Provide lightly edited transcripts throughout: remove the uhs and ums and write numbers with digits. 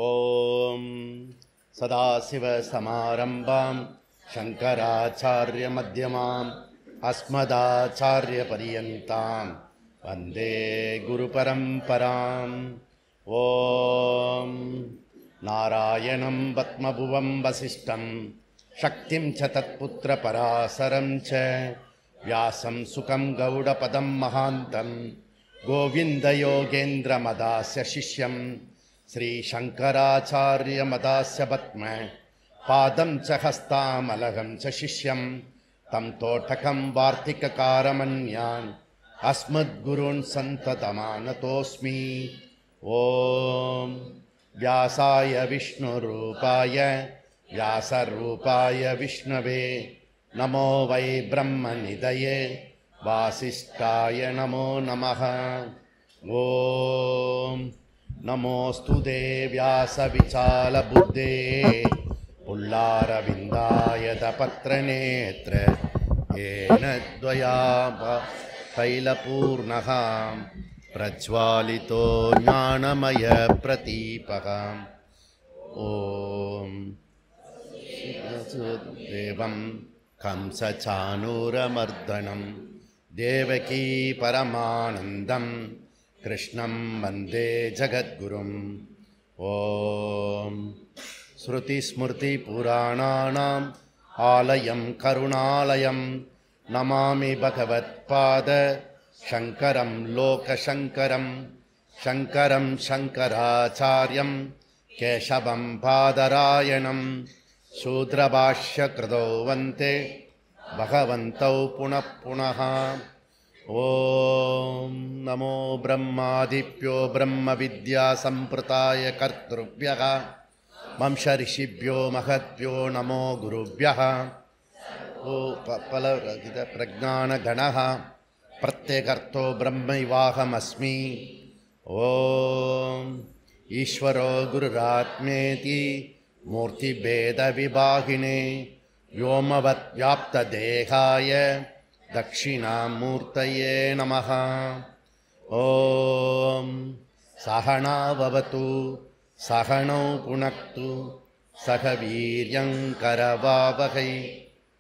ஓம் சதாசிவசமாரம்பாம் சங்கராச்சார்யமத்யமாம் அஸ்மதாச்சார்யபரியந்தாம் வந்தே குருபரம்பராம். ஓம் நாராயணம் பத்மபுவம் வசிஷ்டம் சக்திம் ச தத்புத்திரபராசரம் ச வியாசம் சுகம் கௌடபதம் மகாந்தம் கோவிந்தயோகேந்திரமதாஸ்ய சிஷ்யம் ஸ்ரீசங்கராச்சார்யமதாஸ்ய பத்ம பாதம் ச ஹஸ்தாமலகம் ச சிஷ்யம் தம் தோட்டகம் வார்த்திககாரமன்யான் அஸ்மத்குருன் சந்ததமானதோஸ்மி. ஓம் வியாசாய விஷ்ணுரூபாய வியாசரூபாய விஷ்ணவே நமோ வை பிரம்மநிதயே வாசிஷ்டாய நமோ நமः. ஓம் நமோஸ்து வியாசவிசாலபுத்தே புல்லாரவிந்தாயதபத்ரநேத்ர ஏன த்வயாபைலபூர்ணः பிரஜ்வாலிதோ ஞானமய பிரதீபः. ஓம் தேவம் கம்சசானூரமர்தனம் தேவகீ பரமானந்தம் கிருஷ்ணம் வந்தே ஜகத்குரும். ஓம் ஸ்ருதிஸ்மிருதிபுராணானாம் ஆலயம் கருணாலயம் நமாமி பகவத்பாத சங்கரம் லோகசங்கரம் சங்கரம் சங்கராச்சார்யம் கேசவம் பாதராயணம் சூத்ரபாஷ்யக்ருதோ வந்தே பகவந்தௌ புனః புனः. ஓம் நமோ பிரம்மாதிப்யோ பிரம்ம வித்யா சம்பிரதாய கர்த்ருப்யः வம்ச ரிஷிப்யோ மகத்யோ நமோ குருப்யः. ஓ பலரகித பிரஜானகணः பிரத்யகர்த்தோ பிரம்மைவாஹமஸ்மி. ஓம் ஈஸ்வரோ குருராத்மேதி மூர்த்திபேதவிபாகினே व्योमवत् व्याप्तदेहाय दक्षिणामूर्तये नमः. ॐ सहनाववतु सहनौ पुनक्तु सह वीर्यं करवावहै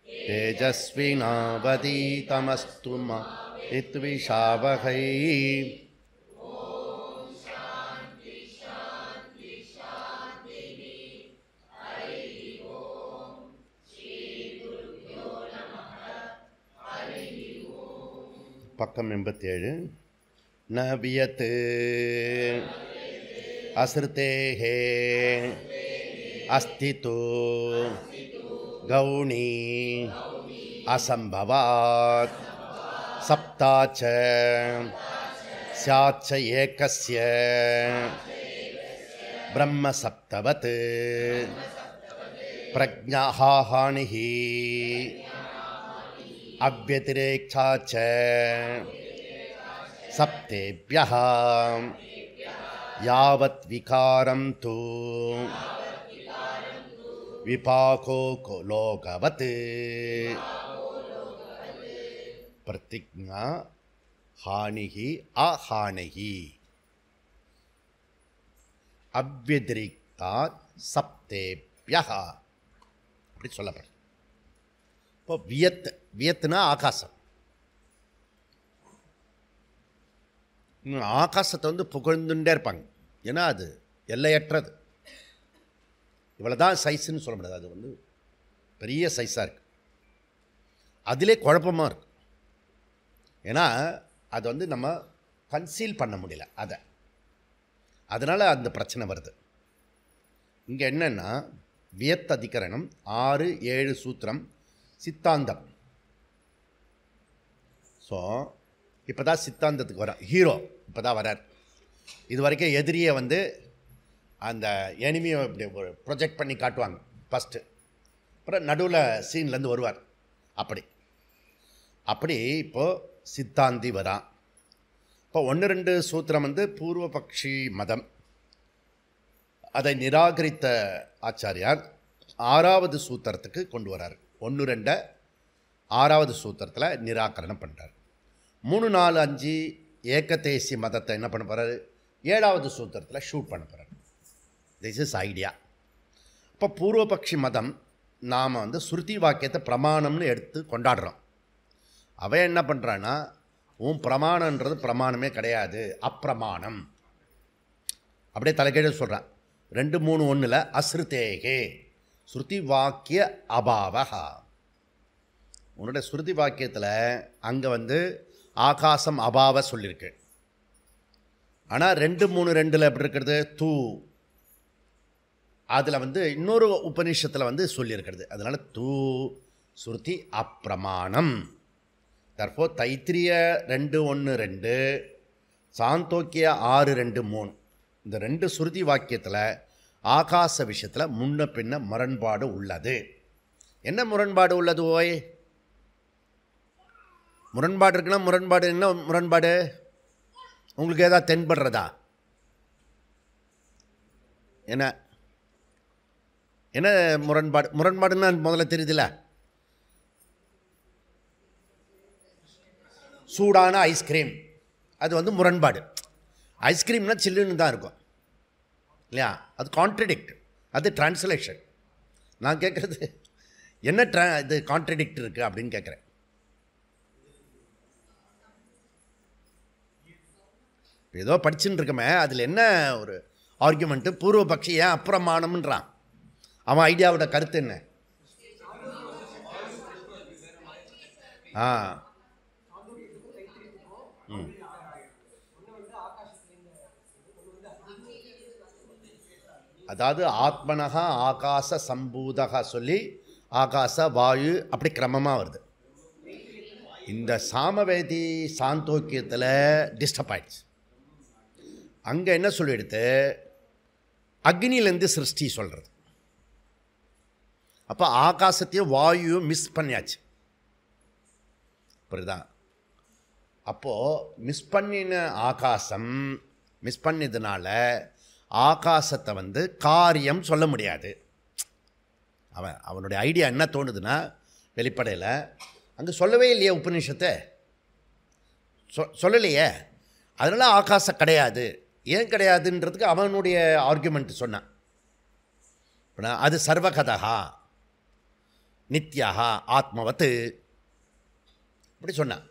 तेजस्विनावधीतमस्तु मा विद्विषावहै. பக்கம் 87. ந வியத் அஸ்ருதேஹே அஸ்திது கௌணி அசம்பவாத் சப்தாச்ச ஸ்யாச்ச ஏகஸ்ய பிரம்ம சப்தவத் பிரஜ்ஞாஹானிஹி அவ்யதிரேக்ஷாச்ச சப்தேப்யः யாவத் விகாரம் து விபாகோ லோகவத் பிரதிஜ்ஞா ஹானிஹி அஹானிஹி அவ்யதிரிக்தாத் சப்தேப்யः அப்படி சொல்லப்படுது. இப்போ வியத் வியத்துனா ஆகாசம். ஆகாசத்தை வந்து புகழ்ந்துட்டே இருப்பாங்க. ஏன்னா அது எல்லையற்றது. இவ்வளோதான் சைஸுன்னு சொல்ல முடியாது. அது வந்து பெரிய சைஸாக இருக்குது. அதிலே குழப்பமாக இருக்கு. ஏன்னா அது வந்து நம்ம கன்சீல் பண்ண முடியல அதை. அதனால் அந்த பிரச்சனை வருது. இங்கே என்னென்னா வியத் அதிகரணம் 6, 7 சூத்திரம் சித்தாந்தம். ஸோ இப்போ தான் சித்தாந்தத்துக்கு வர ஹீரோ இப்போ தான் வரார். இது வரைக்கும் எதிரியை வந்து அந்த எனிமியை இப்படி ஒரு ப்ரொஜெக்ட் பண்ணி காட்டுவாங்க ஃபஸ்ட்டு. அப்புறம் நடுவில் சீன்லேருந்து வருவார். அப்படி இப்போது சித்தாந்தி வரான். இப்போ 1, 2 சூத்திரம் வந்து பூர்வபக்ஷி மதம். அதை நிராகரித்த ஆச்சாரியார் 6வது சூத்திரத்துக்கு கொண்டு வரார். 1, 2 6வது சூத்திரத்தில் நிராகரணம் பண்ணுறார். 3, 4, 5 ஏகதேசி மதத்தை என்ன பண்ண போகிறாரு? 7வது சூத்திரத்தில் ஷூட் பண்ண போகிறார். This is idea. இப்போ பூர்வபக்ஷி மதம் நாம் வந்து ஸ்ருதி வாக்கியத்தை பிரமாணம்னு எடுத்து கொண்டாடுறோம். அவன் என்ன பண்ணுறான்னா, உன் பிரமாணன்றது பிரமாணமே கிடையாது, அப்பிரமாணம். அப்படியே தலைக்கீழ சொல்கிறான். 2-3-1 அஸ்ருதேகே ஸ்ருதி வாக்கிய அபாவஹா. உன்னுடைய ஸ்ருதி வாக்கியத்தில் அங்கே வந்து ஆகாசம் அபாவ சொல்லியிருக்கு. ஆனால் 2-3-2 எப்படி இருக்கிறது, தூ. அதில் வந்து இன்னொரு உபநிஷத்தில் வந்து சொல்லியிருக்கிறது. அதனால் தூ ஸ்ருதி அப்பிரமாணம். தற்போ தைத்திரிய 2:1-2, சாந்தோக்கிய 6:2-3 இந்த 2 ஸ்ருதி வாக்கியத்தில் ஆகாச விஷயத்தில் முன்ன பின்ன முரண்பாடு உள்ளது. என்ன முரண்பாடு உள்ளது? ஓய், முரண்பாடு இருக்குன்னா முரண்பாடு என்ன முரண்பாடு உங்களுக்கு ஏதாவது தென்படுறதா? என்ன என்ன முரண்பாடு? முரண்பாடுன்னா முதல்ல தெரியுதுல்ல, சூடான ஐஸ்கிரீம் அது வந்து முரண்பாடு. ஐஸ்கிரீம்னா சில்லுன்னு தான் இருக்கும் இல்லையா? அது கான்ட்ரடிக்ட், அது டிரான்ஸ்லேஷன். நான் கேட்குறது என்ன இது கான்ட்ரடிக்ட் இருக்குது அப்படின்னு கேட்குறேன். ஏதோ படிச்சுன்னு இருக்கமே, அதில் என்ன ஒரு ஆர்குமெண்ட்டு? பூர்வபக்ஷி ஏன் அப்பிரமாணம்ன்றான்? அவன் ஐடியாவோட கருத்து என்ன? அதாவது ஆத்மனகா ஆகாச சம்பூதகா சொல்லி ஆகாச வாயு அப்படி கிரமமாக வருது. இந்த சாமவேதி சாந்தோக்கியத்தில் டிஸ்டர்ப் ஆயிடுச்சு. அங்கே என்ன சொல்லிடுத்து, அக்னிலேருந்து சிருஷ்டி சொல்கிறது. அப்போ ஆகாசத்தையும் வாயுவும் மிஸ் பண்ணியாச்சு. புரியுதா? அப்போது மிஸ் பண்ணின ஆகாசம் மிஸ் பண்ணதுனால ஆகாசத்தை வந்து காரியம் சொல்ல முடியாது. அவனுடைய ஐடியா என்ன தோணுதுன்னா, வெளிப்படையில் அங்கே சொல்லவே இல்லையே உபநிஷத்தை, சொல்லலையே. அதனால் ஆகாசம் கிடையாது. ஏன் கிடையாதுன்றதுக்கு அவனுடைய ஆர்குமெண்ட் சொன்னான். அது சர்வகதா நித்யா ஆத்மவத்து அப்படி சொன்னான்.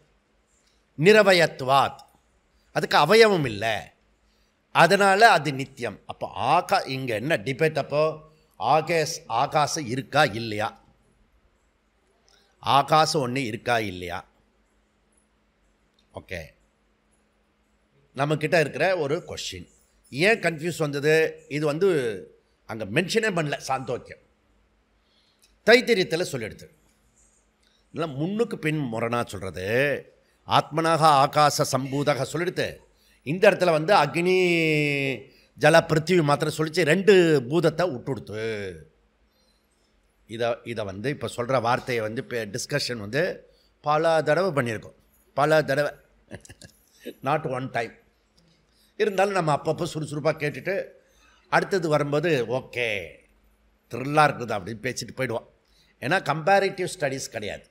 நிரவயத்வாத், அதுக்கு அவயவம் இல்லை, அதனால் அது நித்தியம். அப்போ இங்கே என்ன டிபேட்? அப்போ ஆகாசம் இருக்கா இல்லையா? ஆகாசம் ஒன்று இருக்கா இல்லையா? ஓகே, நம்மக்கிட்ட இருக்கிற ஒரு கொஸ்டின். ஏன் கன்ஃபியூஸ் வந்தது? இது வந்து அங்கே மென்ஷனே பண்ணல சாந்தோக்கியம், தைத்திரியத்தில் சொல்லிடுது. இல்லை முன்னுக்கு பின் முரணா சொல்கிறது. ஆத்மனாக ஆகாச சம்பூதக சொல்லிடுது. இந்த இடத்துல வந்து அக்னி ஜல பிருத்திவி மாத்திரம் சொல்லிச்சு, 2 பூதத்தை விட்டுடுத்து. இதை வந்து இப்போ சொல்கிற வார்த்தையை வந்து இப்போ டிஸ்கஷன் வந்து பல தடவை பண்ணியிருக்கோம், பல தடவை, நாட் ஒன் டைம். இருந்தாலும் நம்ம அப்பப்போ சுறுசுறுப்பாக கேட்டுட்டு அடுத்தது வரும்போது ஓகே த்ரில்லாக இருக்குது அப்படின்னு பேசிட்டு போயிடுவோம். ஏன்னா கம்பேரிட்டிவ் ஸ்டடீஸ் கிடையாது,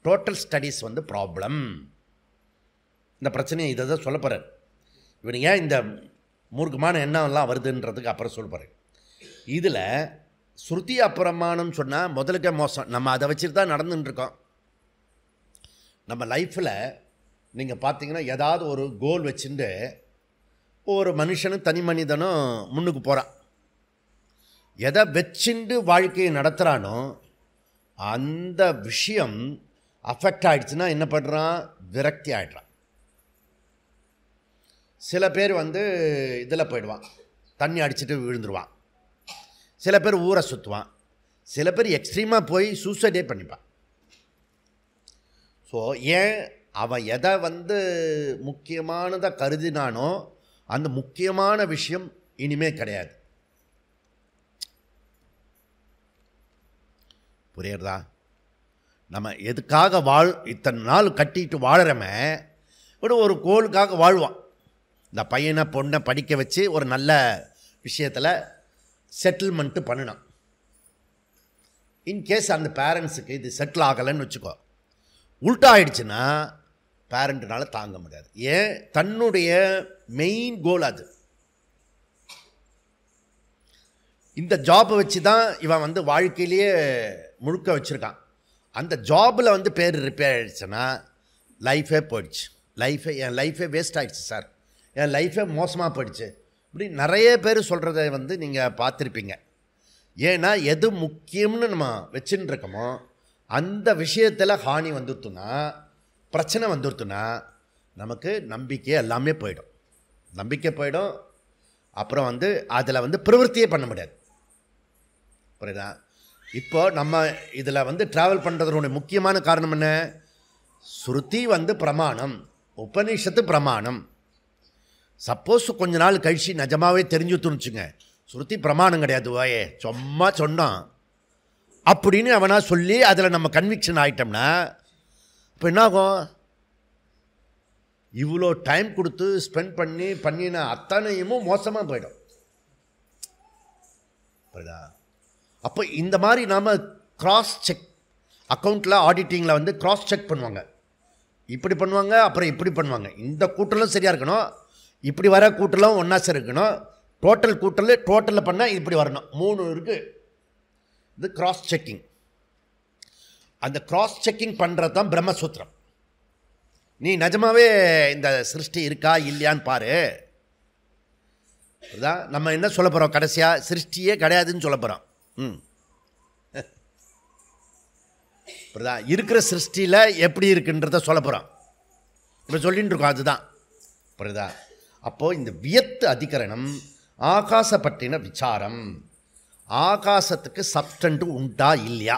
டோட்டல் ஸ்டடீஸ் வந்து ப்ராப்ளம். இந்த பிரச்சனையை இதை தான் சொல்ல போகிறார். இவன் ஏன் இந்த மூர்க்கமான எண்ணம்லாம் வருதுன்றதுக்கு அப்புறம் சொல்ல போகிறேன். இதில் ஸ்ருதி அப்பிரமாணம் சொன்னால் முதலுக்கே மோசம். நம்ம அதை வச்சுட்டு தான் நடந்துட்டுருக்கோம். நம்ம லைஃப்பில் நீங்கள் பார்த்தீங்கன்னா ஏதாவது ஒரு கோல் வச்சுட்டு ஒரு மனுஷனும் தனி மனிதனும் முன்னுக்கு போகிறான். எதை வச்சுண்டு வாழ்க்கையை நடத்துகிறானோ அந்த விஷயம் அஃபெக்ட் ஆகிடுச்சுன்னா என்ன பண்ணுறான்? விரக்தி ஆகிடுறான். சில பேர் வந்து இதில் போயிடுவான், தண்ணி அடிச்சுட்டு விழுந்துருவான். சில பேர் ஊரை சுற்றுவான். சில பேர் எக்ஸ்ட்ரீமாக போய் சூசைடே பண்ணிப்பான். ஸோ ஏன் அவன் எதை வந்து முக்கியமானதாக கருதினானோ அந்த முக்கியமான விஷயம் இனிமே கிடையாது. புரியுறதா? நம்ம எதுக்காக இத்தனை நாள் கட்டிட்டு வாழறமே ஒரு கோலுக்காக வாழ்வான். இந்த பையனை பொண்ணை படிக்க வச்சு ஒரு நல்ல விஷயத்தில் செட்டில்மெண்ட்டு பண்ணினான். இன்கேஸ் அந்த பேரண்ட்ஸுக்கு இது செட்டில் ஆகலைன்னு வச்சுக்கோ, உல்ட்டா ஆயிடுச்சுன்னா பேரண்ட்னால தாங்க முடியாது. ஏன்? தன்னுடைய மெயின் கோல் அது. இந்த ஜாபை வச்சு தான் இவன் வந்து வாழ்க்கையிலேயே முழுக்க வச்சுருக்கான். அந்த ஜாபில் வந்து பேர் ரிப்பேர் ஆகிடுச்சுன்னா லைஃபே போயிடுச்சு. என் லைஃபே வேஸ்ட் ஆகிடுச்சு சார், என் லைஃபே மோசமாக போயிடுச்சு, இப்படி நிறைய பேர் சொல்கிறத வந்து நீங்கள் பார்த்துருப்பீங்க. ஏன்னா எது முக்கியம்னு நம்ம வச்சுன்னு இருக்கோமோ அந்த விஷயத்தில் ஹானி வந்துடுத்துனா, பிரச்சனை வந்துடுத்துனா நமக்கு நம்பிக்கை எல்லாமே போயிடும். நம்பிக்கை போயிடும். அப்புறம் வந்து அதில் வந்து பிரவருத்தியே பண்ண முடியாது. புரியுதா? இப்போ நம்ம இதில் வந்து ட்ராவல் பண்ணுறதுனுடைய முக்கியமான காரணம் என்ன? ஸ்ருதி வந்து பிரமாணம், உபநிஷத்து பிரமாணம். சப்போஸ் கொஞ்ச நாள் கழிச்சு நிஜமாவே தெரிஞ்சு துணிச்சுங்க, ஸ்ருதி பிரமாணம் கிடையாது, வாயே சும்மா சொன்னான் அப்படின்னு அவனா சொல்லி அதில் நம்ம கன்விக்ஷன் ஆகிட்டோம்னா இப்போ என்னாகும்? இவ்வளோ டைம் கொடுத்து ஸ்பெண்ட் பண்ணின அத்தனையும் மோசமாக போயிடும். புரியுதா? அப்போ இந்த மாதிரி நாம் கிராஸ் செக், அக்கௌண்ட்டில் ஆடிட்டிங்கில் வந்து கிராஸ் செக் பண்ணுவாங்க. இப்படி பண்ணுவாங்க, அப்புறம் இப்படி பண்ணுவாங்க. இந்த கூட்டலும் சரியாக இருக்கணும், இப்படி வர கூட்டலும் ஒன்றா சரி இருக்கணும், டோட்டலில் பண்ணால் இப்படி வரணும். 3 இருக்குது. இது கிராஸ் செக்கிங். அந்த கிராஸ் செக்கிங் பண்ணுறது தான் பிரம்மசூத்திரம். நீ நிஜமாவே இந்த சிருஷ்டி இருக்கா இல்லையான்னு பாரு. அதுதான் நம்ம என்ன சொல்ல போகிறோம் கடைசியாக? சிருஷ்டியே கிடையாதுன்னு சொல்ல போகிறோம். புரியுதா? இருக்கிற சிருஷ்டியில் எப்படி இருக்குன்றத சொல்ல போகிறோம். இப்போ சொல்லிட்டு இருக்கோம், அதுதான். புரியுதா? அப்போது இந்த வியத்து அதிகரணம் ஆகாச பற்றின விசாரம். ஆகாசத்துக்கு சப்ஸ்டன்ட் உண்டா இல்லையா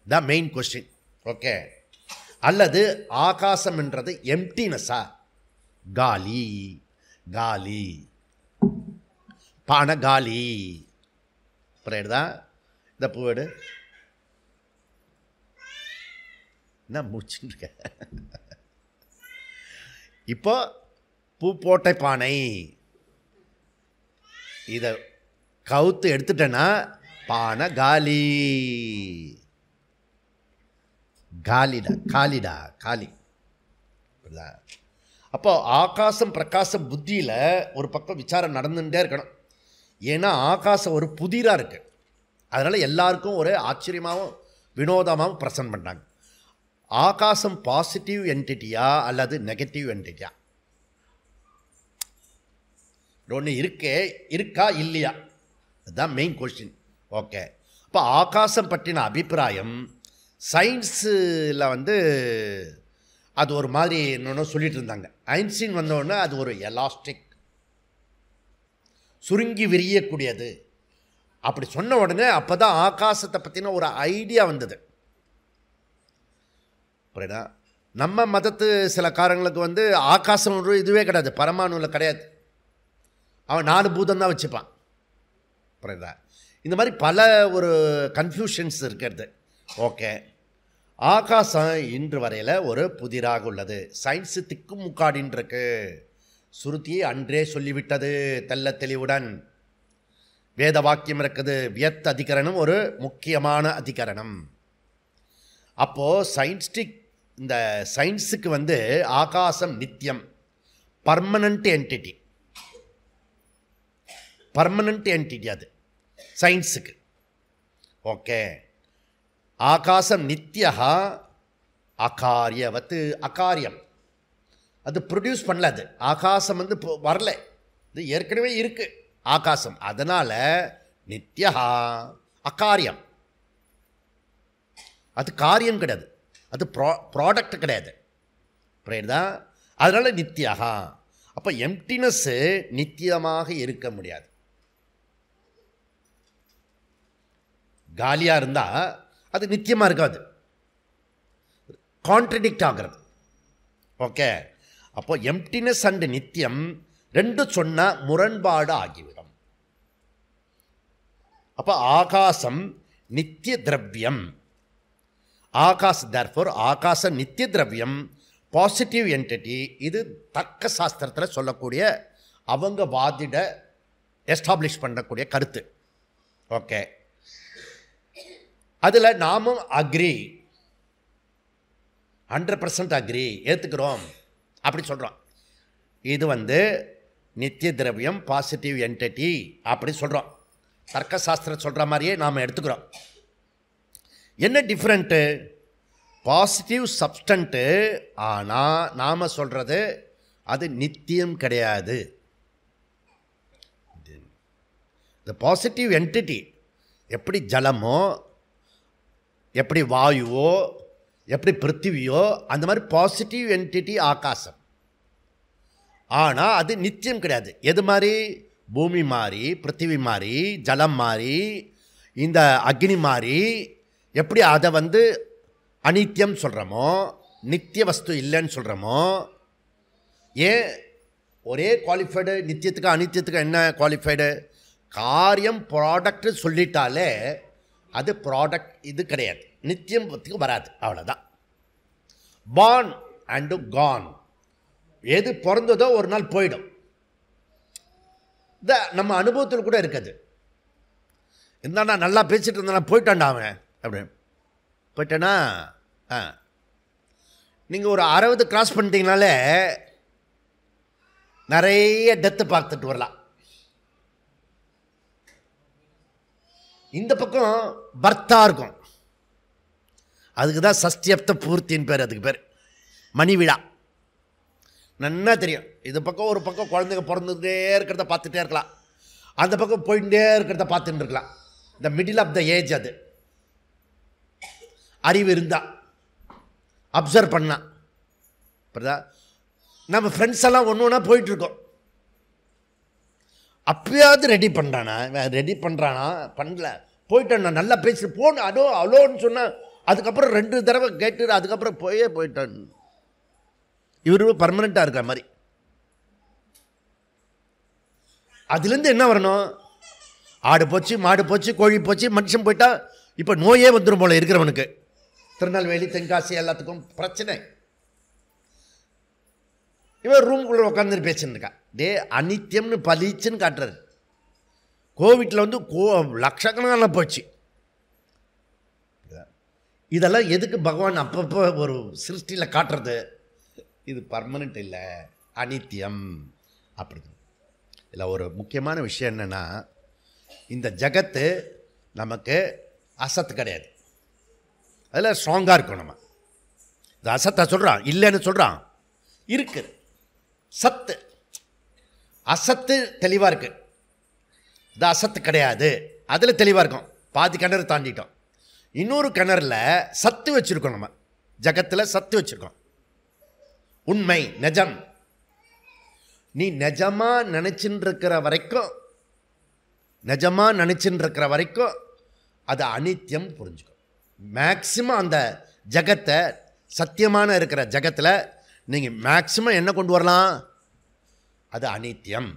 த மெயின் கொஸ்டின். ஓகே. அல்லது ஆகாசம்ன்றது எம்டினஸா? காலி காலி பானை காலி. புரியுதா? இந்த பூவேடு என்ன மூச்சுன்னு இருக்க? இப்போ பூ போட்ட பானை இதை கவுத்து எடுத்துட்டேன்னா பானை காலி. காலிடா காலி. அப்போ ஆகாசம் பிரகாசம் புத்தியில் ஒரு பக்கம் விசாரம் நடந்துகிட்டே இருக்கணும். ஏன்னா ஆகாசம் ஒரு புதிராக இருக்குது. அதனால் எல்லாருக்கும் ஒரு ஆச்சரியமாகவும் வினோதமாகவும் ப்ரெசன்ட் பண்ணாங்க. ஆகாசம் பாசிட்டிவ் என்டிட்டியா அல்லது நெகட்டிவ் என்டிட்டியா? ஒன்று இருக்கா இல்லையா? அதுதான் மெயின் கொஸ்டின். ஓகே. அப்போ ஆகாசம் பற்றின அபிப்பிராயம் சயின்ஸில் வந்து அது ஒரு மாதிரி இன்னொன்று சொல்லிட்டு இருந்தாங்க. ஐன்ஸ்டீன் வந்தோடனே அது ஒரு எலாஸ்டிக், சுருங்கி விரியக்கூடியது அப்படி சொன்ன உடனே அப்போ தான் ஆகாசத்தை பற்றின ஒரு ஐடியா வந்தது. புரியுதா? நம்ம மதத்து சில காரங்களுக்கு வந்து ஆகாசம் ஒரு இதுவே கிடையாது, பரமாணுவில் கிடையாது. அவன் 4 பூதம் தான் வச்சுப்பான். புரியுதா? இந்த மாதிரி பல ஒரு கன்ஃபியூஷன்ஸ் இருக்கிறது. ஓகே. ஆகாசம் இன்று வரையில் ஒரு புதிராக உள்ளது. சயின்ஸு திக்கும் முக்காடின் இருக்கு. சுருதியை அன்றே சொல்லிவிட்டது தெல்ல தெளிவுடன். வேத வாக்கியம் இருக்குது. வியத் அதிகரணம் ஒரு முக்கியமான அதிகரணம். அப்போது இந்த சயின்ஸுக்கு வந்து ஆகாசம் நித்தியம், பர்மனண்ட் என்டிட்டி. அது சயின்ஸுக்கு. ஓகே. ஆகாசம் நித்தியா அகாரியவத்து. அகாரியம், அது ப்ரொடியூஸ் பண்ணல. அது ஆகாசம் வந்து வரல, இது ஏற்கனவே இருக்குது ஆகாசம். அதனால் நித்தியா அகாரியம். அது காரியம் கிடையாது, அது ப்ராடக்ட் கிடையாது. புரியுதா? அதனால் நித்தியா. அப்போ எம்டினஸ்ஸு நித்தியமாக இருக்க முடியாது. காலியாக இருந்தால் அது நித்தியமாக இருக்காது, கான்ட்ரடிக்ட் ஆகிறது. ஓகே. அப்போ எம்டினஸ் அண்ட் நித்தியம் ரெண்டும் சொன்னால் முரண்பாடு ஆகிவிடும். அப்போ ஆகாசம் நித்திய திரவியம். தேர்ஃபோர் ஆகாசம் நித்திய திரவியம், பாசிட்டிவ் என்டிட்டி. இது தர்க்க சாஸ்திரத்தில் சொல்லக்கூடிய அவங்க வாதிட எஸ்டாப்ளிஷ் பண்ணக்கூடிய கருத்து. ஓகே. அதில் நாமும் அக்ரி, 100% அக்ரி, ஏற்றுக்கிறோம் அப்படி சொல்கிறோம். இது வந்து நித்திய திரவியம், பாசிட்டிவ் என்டிட்டி அப்படி சொல்கிறோம். தர்க்க சாஸ்திரம் சொல்கிற மாதிரியே நாம் எடுத்துக்கிறோம். என்ன டிஃப்ரெண்ட்டு? பாசிட்டிவ் சப்ஸ்டன்ட்டு, ஆனால் நாம் சொல்கிறது அது நித்தியம் கிடையாது. இந்த பாசிட்டிவ் என்டிட்டி எப்படி ஜலமோ, எப்படி வாயுவோ, எப்படி பிருத்திவியோ, அந்த மாதிரி பாசிட்டிவ் என்டிட்டி ஆகாசம். ஆனால் அது நித்தியம் கிடையாது. எது மாதிரி? பூமி மாதிரி, பிருத்திவி மாதிரி, ஜலம் மாதிரி, இந்த அக்னி மாதிரி. எப்படி அதை அனித்தியம் சொல்கிறோமோ, நித்திய வஸ்து இல்லைன்னு சொல்கிறோமோ, ஏன் ஒரே குவாலிஃபைடு? நித்தியத்துக்கு அனித்தியத்துக்கு என்ன குவாலிஃபைடு? காரியம் ப்ராடக்ட் சொல்லிட்டாலே அது ப்ராடக்ட் இது கிடையாது, நித்தியத்துக்கு வராது, அவ்வளோதான். பார்ன் அண்டு கான், எது பிறந்ததோ ஒரு நாள் போயிடும். இந்த நம்ம அனுபவத்தில் கூட இருக்குது. இருந்தாண்டா நல்லா பேசிட்டு இருந்தா போயிட்டான்டா அவன் அப்படின்னு போயிட்டேன்னா, நீங்கள் ஒரு 60 கிராஸ் பண்ணிட்டீங்கனாலே நிறைய டெத்து பார்த்துட்டு வரலாம். இந்த பக்கம் பர்த்தா இருக்கும், அதுக்கு தான் சஷ்டியப்த பூர்த்தின்னு பேர். அதுக்கு பேர் மணி விழா. நன்னா தெரியும். இது பக்கம் ஒரு பக்கம் குழந்தைங்க பிறந்துகிட்டே இருக்கிறத பார்த்துட்டே இருக்கலாம், அந்த பக்கம் போயிட்டே இருக்கிறத பார்த்துட்டு இருக்கலாம். இந்த மிடில் ஆஃப் த ஏஜ், அது அறிவு இருந்தா அப்சர்வ் பண்ணா. நம்ம ஃப்ரெண்ட்ஸ் எல்லாம் ஒன்று ஒன்றா போயிட்டுருக்கோம். அப்பயாவது ரெடி பண்ணுறானா? ரெடி பண்ணுறானா? பண்ணல. போயிட்டான், நல்லா பேசி போன அலோ அலோன்னு சொன்னால் அதுக்கப்புறம் 2 தடவை கேட்டு அதுக்கப்புறம் போயிட்டான். இவரு பர்மனெண்ட்டாக இருக்கிற மாதிரி. அதுலேருந்து என்ன வரணும்? ஆடு போச்சு, மாடு போச்சு, கோழி போச்சு, மனுஷன் போயிட்டா இப்போ நோயே வந்துடும் போல இருக்கிறவனுக்கு. திருநெல்வேலி, தென்காசி எல்லாத்துக்கும் பிரச்சனை. இவன் ரூம்குள்ளே உட்காந்து பேச்சுன்னு இருக்கா. டே அனித்தியம்னு பலிச்சுன்னு காட்டுறாரு. கோவிட்டில் லட்சக்கணக்கான போச்சு. இதெல்லாம் எதுக்கு பகவான் அப்பப்போ ஒரு சிருஷ்டியில் காட்டுறது? இது பர்மனெண்ட் இல்லை, அனித்தியம். அப்படி இதில் ஒரு முக்கியமான விஷயம் என்னென்னா, இந்த ஜகத்து நமக்கு அசத்து கிடையாது. அதில் ஸ்ட்ராங்காக இருக்கும். நம்ம இந்த அசத்தை சொல்கிறான், இல்லைன்னு சொல்கிறான், இருக்குது. சத்து அசத்து தெளிவாக இருக்குது, இந்த அசத்து கிடையாது, அதில் தெளிவாக இருக்கும். பாதி கிணறு தாண்டிட்டோம். இன்னொரு கிணறுல சத்து வச்சுருக்கோம். நம்ம ஜகத்தில் சத்து வச்சுருக்கோம். உண்மை, நிஜம். நீ நிஜமாக நினச்சின்னு இருக்கிற வரைக்கும், நிஜமாக நினச்சின்னு இருக்கிற வரைக்கும் அது அனித்தியம் புரிஞ்சுக்கும். மேக்சிமம் அந்த ஜகத்தை, சத்தியமான இருக்கிற ஜகத்தில் நீங்கள் மேக்சிமம் என்ன கொண்டு வரலாம்? அது அனித்தியம்,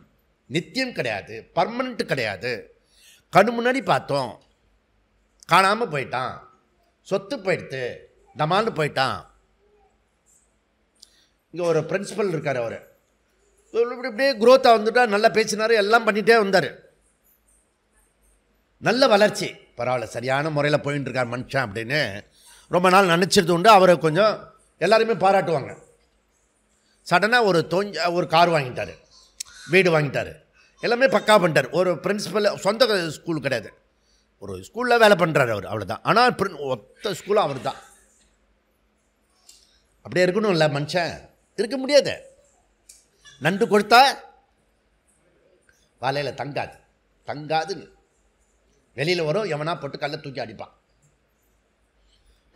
நித்தியம் கிடையாது, பர்மனெண்ட் கிடையாது. கண்ணு முன்னாடி பார்த்தோம், காணாமல் போயிட்டான், சொத்து போயிடுத்து, டமால்னு போயிட்டான். இங்கே ஒரு பிரின்சிபல் இருக்கார். அவர் இப்படியே குரோத்தாக வந்துட்டா, நல்லா பேசினார், எல்லாம் பண்ணிகிட்டே வந்தார். நல்ல வளர்ச்சி, பரவாயில்ல, சரியான முறையில் போயின்னு இருக்கார் மனுஷன் அப்படின்னு ரொம்ப நாள் நினச்சிருது உண்டு. அவரை கொஞ்சம் எல்லாருமே பாராட்டுவாங்க. சடனாக ஒரு கார் வாங்கிட்டார், வீடு வாங்கிட்டார், எல்லாமே பக்கா பண்ணிட்டார். ஒரு பிரின்சிபல், சொந்த ஸ்கூல் கிடையாது, ஒரு ஸ்கூலில் வேலை பண்ணுறாரு அவர், அவ்வளோதான். ஆனால் ஒத்த ஸ்கூலும் அவர் தான். அப்படியே இருக்கணும் இல்லை மனுஷன்? இருக்க முடியாது. நண்டு கொடுத்தா வாழையில் தங்காது, தங்காதுன்னு வெளியில் வரும், எவனா போட்டு கல்லை தூக்கி அடிப்பான்.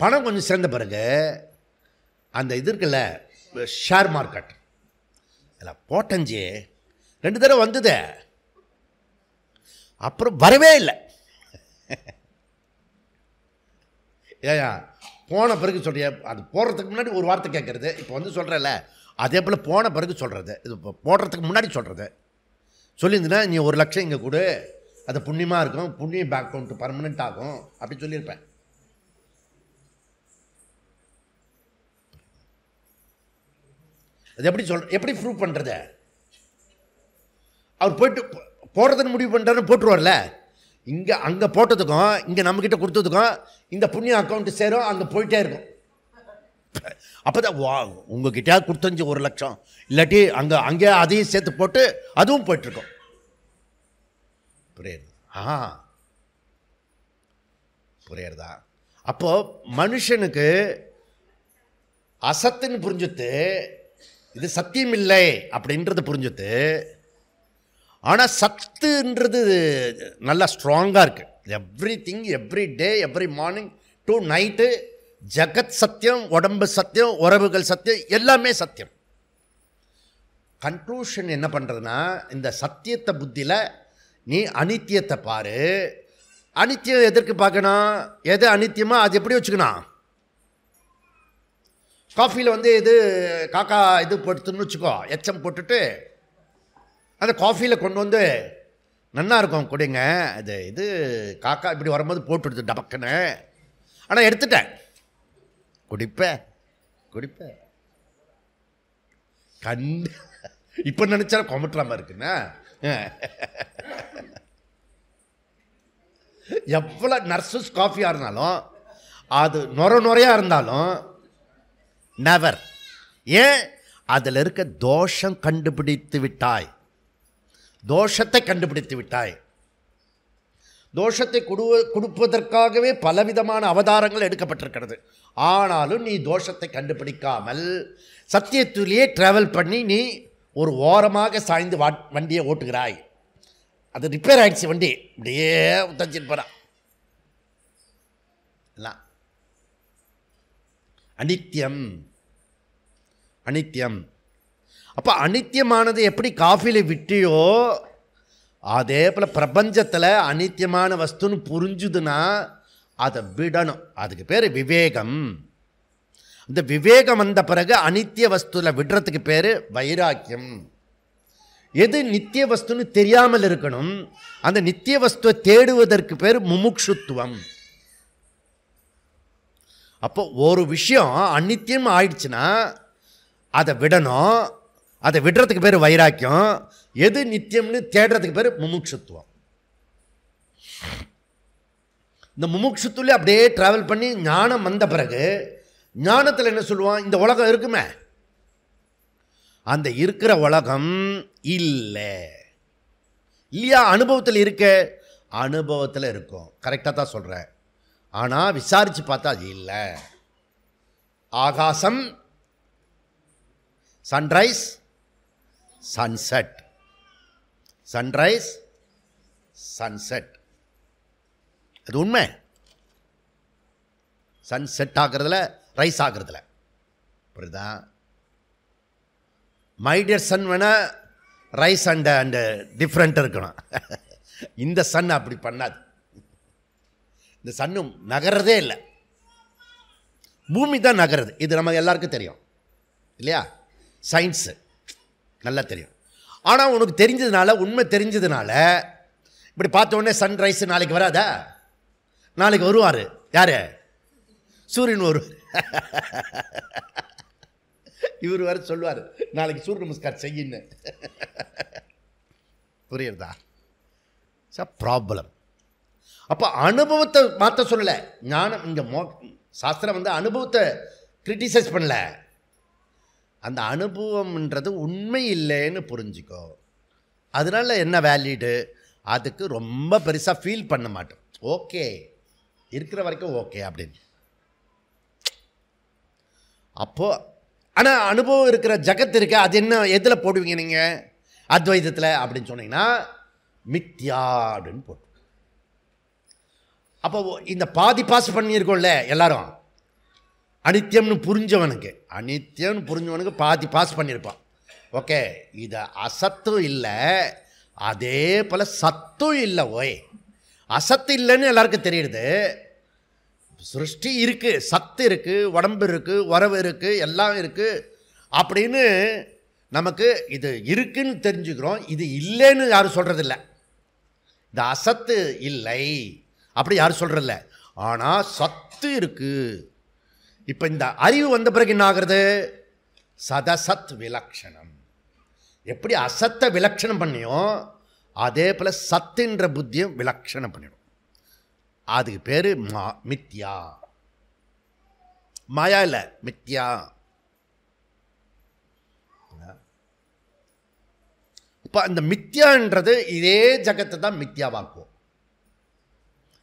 பணம் கொஞ்சம் சேர்ந்த பிறகு அந்த இது இருக்குல்ல, ஷேர் மார்க்கெட், அதில் போட்டஞ்சி 2 தடவை வந்தது, அப்புறம் வரவே இல்லை. ஏயா போன பிறகு சொல்கிறிய, அது போடுறதுக்கு முன்னாடி ஒரு வார்த்தை கேட்குறது, இப்போ சொல்கிறல்ல, அதே போல் போன பிறகு சொல்கிறது, இது இப்போ போடுறதுக்கு முன்னாடி சொல்கிறது. சொல்லியிருந்தீங்கன்னா நீ 1 லட்சம் இங்கே கொடு, அது புண்ணியமாக இருக்கும், புண்ணியம் பேக் அக்கௌண்ட் பர்மனெண்ட் ஆகும் அப்படி சொல்லியிருப்பேன். அது எப்படி எப்படி ப்ரூவ் பண்ணுறது? அவர் போயிட்டு போடுறதுன்னு முடிவு பண்ணிட்டாருன்னு போட்டுருவார்ல. இங்கே அங்கே போட்டதுக்கும் இங்கே நம்மக்கிட்ட கொடுத்ததுக்கும் இந்த புண்ணிய அக்கௌண்ட்டு சேரும், அங்கே போயிட்டே இருக்கும். அப்போ தான் உங்ககிட்ட கொடுத்தஞ்சு 1 லட்சம், இல்லாட்டி அங்கே அதையும் சேர்த்து போட்டு அதுவும் போயிட்டுருக்கோம். புரியுது? புரியுறதா? அப்போது மனுஷனுக்கு அசத்துன்னு புரிஞ்சுத்து, இது சத்தியம் இல்லை அப்படின்றது புரிஞ்சுத்து. ஆனால் சத்துன்றது நல்லா ஸ்ட்ராங்காக இருக்குது. Everything, every day, every morning to night, ஜகத் சத்தியம், உடம்பு சத்தியம், உறவுகள் சத்தியம், எல்லாமே சத்தியம். கன்க்ளூஷன் என்ன பண்ணுறதுன்னா, இந்த சத்தியத்தை புத்தியில் நீ அனித்தியத்தை பாரு. அனித்தியம் எதற்கு பார்க்கணும்? எது அனித்தியமோ அது எப்படி வச்சுக்கணும்? காஃபியில் வந்து இது காக்கா இது போட்டுன்னு வச்சுக்கோ, எச்சம் போட்டுட்டு அந்த காஃபியில் கொண்டு வந்து நன்னா இருக்கும் குடிங்க, அது இது காக்கா இப்படி வரும்போது போட்டுடுது டபக்குன்னு. ஆனால் எடுத்துட்டேன், குடிப்பேன் குடிப்பேன் கண்டு இப்போ நினச்சா கொமட்டுறாம இருக்குண்ணா. எவ்வளோ நர்சஸ் காஃபியாக இருந்தாலும், அது நுரையாக இருந்தாலும் நெவர். ஏன்? அதில் இருக்க தோஷம் கண்டுபிடித்து விட்டாய், தோஷத்தை கண்டுபிடித்து விட்டாய். தோஷத்தை கொடுப்பதற்காகவே பலவிதமான அவதாரங்கள் எடுக்கப்பட்டிருக்கிறது. ஆனாலும் நீ தோஷத்தை கண்டுபிடிக்காமல் சத்தியத்திலேயே ட்ராவல் பண்ணி நீ ஒரு ஓரமாக சாய்ந்து வண்டியை ஓட்டுகிறாய். அது ரிப்பேர் ஆகிடுச்சு, வண்டி இப்படியே தச்சிட்டு போகிறான். அனித்தியம், அனித்தியம். அப்போ அனித்தியமானது எப்படி காஃபியில் விட்டியோ அதே போல் பிரபஞ்சத்தில் அனித்தியமான வஸ்துன்னு புரிஞ்சுதுன்னா அதை விடணும். அதுக்கு பேர் விவேகம். இந்த விவேகம் வந்த பிறகு அனித்திய வஸ்துவில் விடுறதுக்கு பேர் வைராக்கியம். எது நித்திய வஸ்துன்னு தெரியாமல் இருக்கணும், அந்த நித்திய வஸ்துவை தேடுவதற்கு பேர் முமுட்சுத்துவம். அப்போ ஒரு விஷயம் அநித்தியம் ஆயிடுச்சுன்னா அதை விடணும். அதை விடுறதுக்கு பேர் வைராக்கியம். எது நித்தியம்னு தேடுறதுக்கு பேர் முமுட்சுத்துவம். இந்த முமுட்சுத்துவ அப்படியே ட்ராவல் பண்ணி ஞானம் வந்த பிறகு ஞானத்தில் என்ன சொல்லுவான்? இந்த உலகம் இருக்குமே, அந்த இருக்கிற உலகம் இல்லை இல்லையா? அனுபவத்தில் இருக்க, அனுபவத்தில் இருக்கும். கரெக்டாக தான் சொல்கிறேன். ஆனால் விசாரித்து பார்த்தா அது இல்லை. ஆகாசம், சன்ரைஸ், சன்செட், சன்ரைஸ், சன்செட், அது உண்மை. சன்செட் ஆகிறதுல, ரைஸ் ஆகிறதுல, புரியுதா? மை டியர் சன் வேணால் ரைஸ் அண்ட் டிஃப்ரெண்ட் இருக்கணும். இந்த சன் அப்படி பண்ணாது. இந்த சன்னும் நகர்றதே இல்லை, பூமி தான் நகருது. இது நம்ம எல்லாருக்கும் தெரியும் இல்லையா? சயின்ஸு நல்லா தெரியும். ஆனால் உனக்கு தெரிஞ்சதுனால, உண்மை தெரிஞ்சதுனால இப்படி பார்த்த உடனே சன்ரைஸ் நாளைக்கு வராதா? நாளைக்கு வருவார். யார்? சூரியன் வருவார். இவர் வேறு சொல்லுவார் நாளைக்கு சூரிய நமஸ்கார் செய்யின்னு. புரியுறதா? ப்ராப்ளம். அப்போ அனுபவத்தை மாற்ற சொல்லலை ஞானம். இங்கே சாஸ்திரம் வந்து அனுபவத்தை கிரிட்டிசைஸ் பண்ணல. அந்த அனுபவம்ன்றது உண்மை இல்லைன்னு புரிஞ்சுக்கோ. அதனால என்ன வேலிடு? அதுக்கு ரொம்ப பெருசாக ஃபீல் பண்ண மாட்டோம். ஓகே, இருக்கிற வரைக்கும் ஓகே அப்படின்னு. அப்போது ஆனால் அனுபவம் இருக்கிற ஜகத் இருக்கு, அது என்ன எதில் போடுவீங்க நீங்கள்? அத்வைதத்தில் அப்படின்னு சொன்னீங்கன்னா மித்யாடுன்னு போட்டு. அப்போ இந்த பாதி பாஸ் பண்ணியிருக்கோம்ல எல்லாரும், அனித்தியம்னு புரிஞ்சவனுக்கு, அனித்தியம்னு புரிஞ்சவனுக்கு பாதி பாஸ் பண்ணியிருப்பான். ஓகே, இது அசத்தும் இல்லை, அதே போல் சத்தும் இல்லை. ஓய், அசத்து இல்லைன்னு எல்லாருக்கும் தெரியுது. சிருஷ்டி இருக்குது, சத்து இருக்குது, உடம்பு இருக்குது, உறவு இருக்குது, எல்லாம் இருக்குது அப்படின்னு நமக்கு இது இருக்குன்னு தெரிஞ்சுக்கிறோம். இது இல்லைன்னு யாரும் சொல்கிறதில்ல. இந்த அசத்து இல்லை அப்படி யாரும் சொல்கிறதில்ல. ஆனால் சத்து இருக்குது. இப்போ இந்த அறிவு வந்த பிறகு என்ன ஆகிறது? சதசத் விலக்ஷணம். எப்படி அசத்தை விலக்ஷணம் பண்ணியோ அதே போல் சத்துன்ற புத்தியும் விலக்ஷணம் பண்ணிடும். அதுக்கு பேர் மித்யா. மாயா இல்லை, மித்யா. இப்போ அந்த மித்யான்றது இதே ஜகத்தை தான் மித்யாவாக்குவோம்.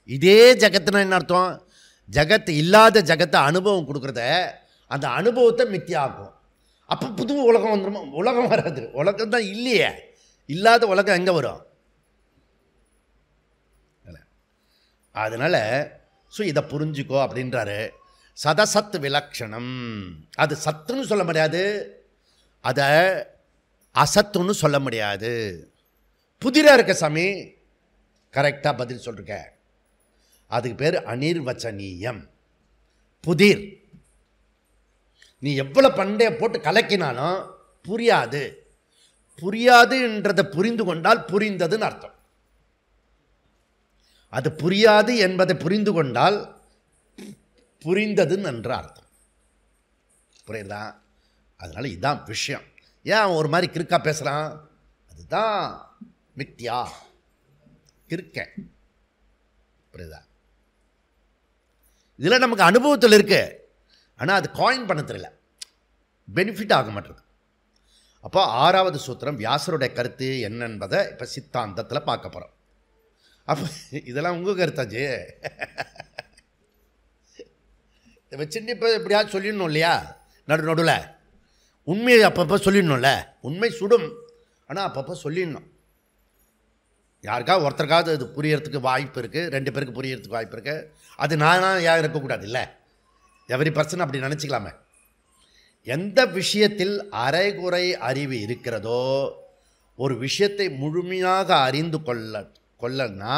இதே ஜகத்துனா என்ன அர்த்தம்? ஜகத்து இல்லாத ஜகத்தை அனுபவம் கொடுக்குறத, அந்த அனுபவத்தை மித்தியாக்கும். அப்போ புது உலகம் வந்துடுமா? உலகம் வராது. உலகம் தான் இல்லையே. இல்லாத உலகம் எங்கே வரும்? அதனால் இதை புரிஞ்சுக்கோ அப்படின்றாரு. சதசத்து விலக்ஷணம். அது சத்துன்னு சொல்ல முடியாது, அதை அசத்துன்னு சொல்ல முடியாது. புதிராக இருக்க சாமி, கரெக்டாக பதில் சொல்லிருக்க. அதுக்கு பேர் அனிர்வச்சனீயம், புதிர். நீ எவ்வளோ பண்டைய போட்டு கலக்கினாலும் புரியாது. புரியாதுன்றதை புரிந்து கொண்டால் புரிந்ததுன்னு அர்த்தம். அது புரியாது என்பதை புரிந்து கொண்டால் புரிந்ததுன்னு என்ற அர்த்தம். புரியுதா? அதனால் இதுதான் விஷயம். ஏன் அவன் ஒரு மாதிரி கிறுக்கா பேசுகிறான்? அதுதான் மித்யா, கிறுக்க. புரியுதா? இதில் நமக்கு அனுபவத்தில் இருக்கு, ஆனால் அது காயின் பண்ண தெரியல, பெனிஃபிட் ஆக மாட்டேங்குது. அப்போ 6வது சூத்திரம் வியாசருடைய கருத்து என்ன என்பதை இப்போ சித்தாந்தத்தில் பார்க்க போகிறோம். அப்போ இதெல்லாம் உங்கள் கருத்தாச்சு. வச்சுட்டு இப்போ எப்படியாவது சொல்லிடணும் இல்லையா? நடுவில் உண்மையை அப்பப்போ சொல்லிடணும்ல. உண்மை சுடும், ஆனால் அப்பப்போ சொல்லிடணும். யாருக்காவது ஒருத்தருக்காவது அது புரியறதுக்கு வாய்ப்பு இருக்குது, 2 பேருக்கு புரியறதுக்கு வாய்ப்பு இருக்குது. அது நானாக யாரும் இருக்கக்கூடாது இல்லை, எவரி பர்சன் அப்படி நினச்சிக்கலாமே. எந்த விஷயத்தில் அரைகுறை அறிவு இருக்கிறதோ, ஒரு விஷயத்தை முழுமையாக அறிந்து கொள்ளனா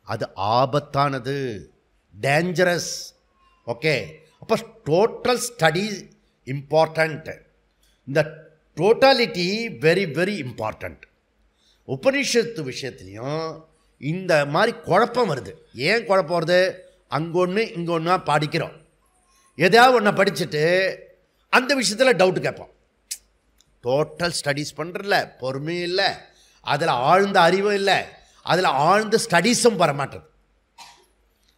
அது ஆபத்தானது, டேஞ்சரஸ். ஓகே, அப்போ டோட்டல் ஸ்டடி இம்பார்ட்டண்ட். இந்த டோட்டாலிட்டி வெரி வெரி இம்பார்ட்டண்ட். உபனிஷத்து விஷயத்துலையும் இந்த மாதிரி குழப்பம் வருது. ஏன் குழப்பம் வருது? அங்கே ஒன்று இங்கே ஒன்றா படிக்கிறோம். எதையாவது ஒன்றை படிச்சுட்டு அந்த விஷயத்தில் டவுட்டு கேட்போம். டோட்டல் ஸ்டடீஸ் பண்ணுறதில்ல, பொறுமையும் இல்லை, அதில் ஆழ்ந்த அறிவும் இல்லை, அதில் ஆழ்ந்த ஸ்டடீஸும் வரமாட்டது.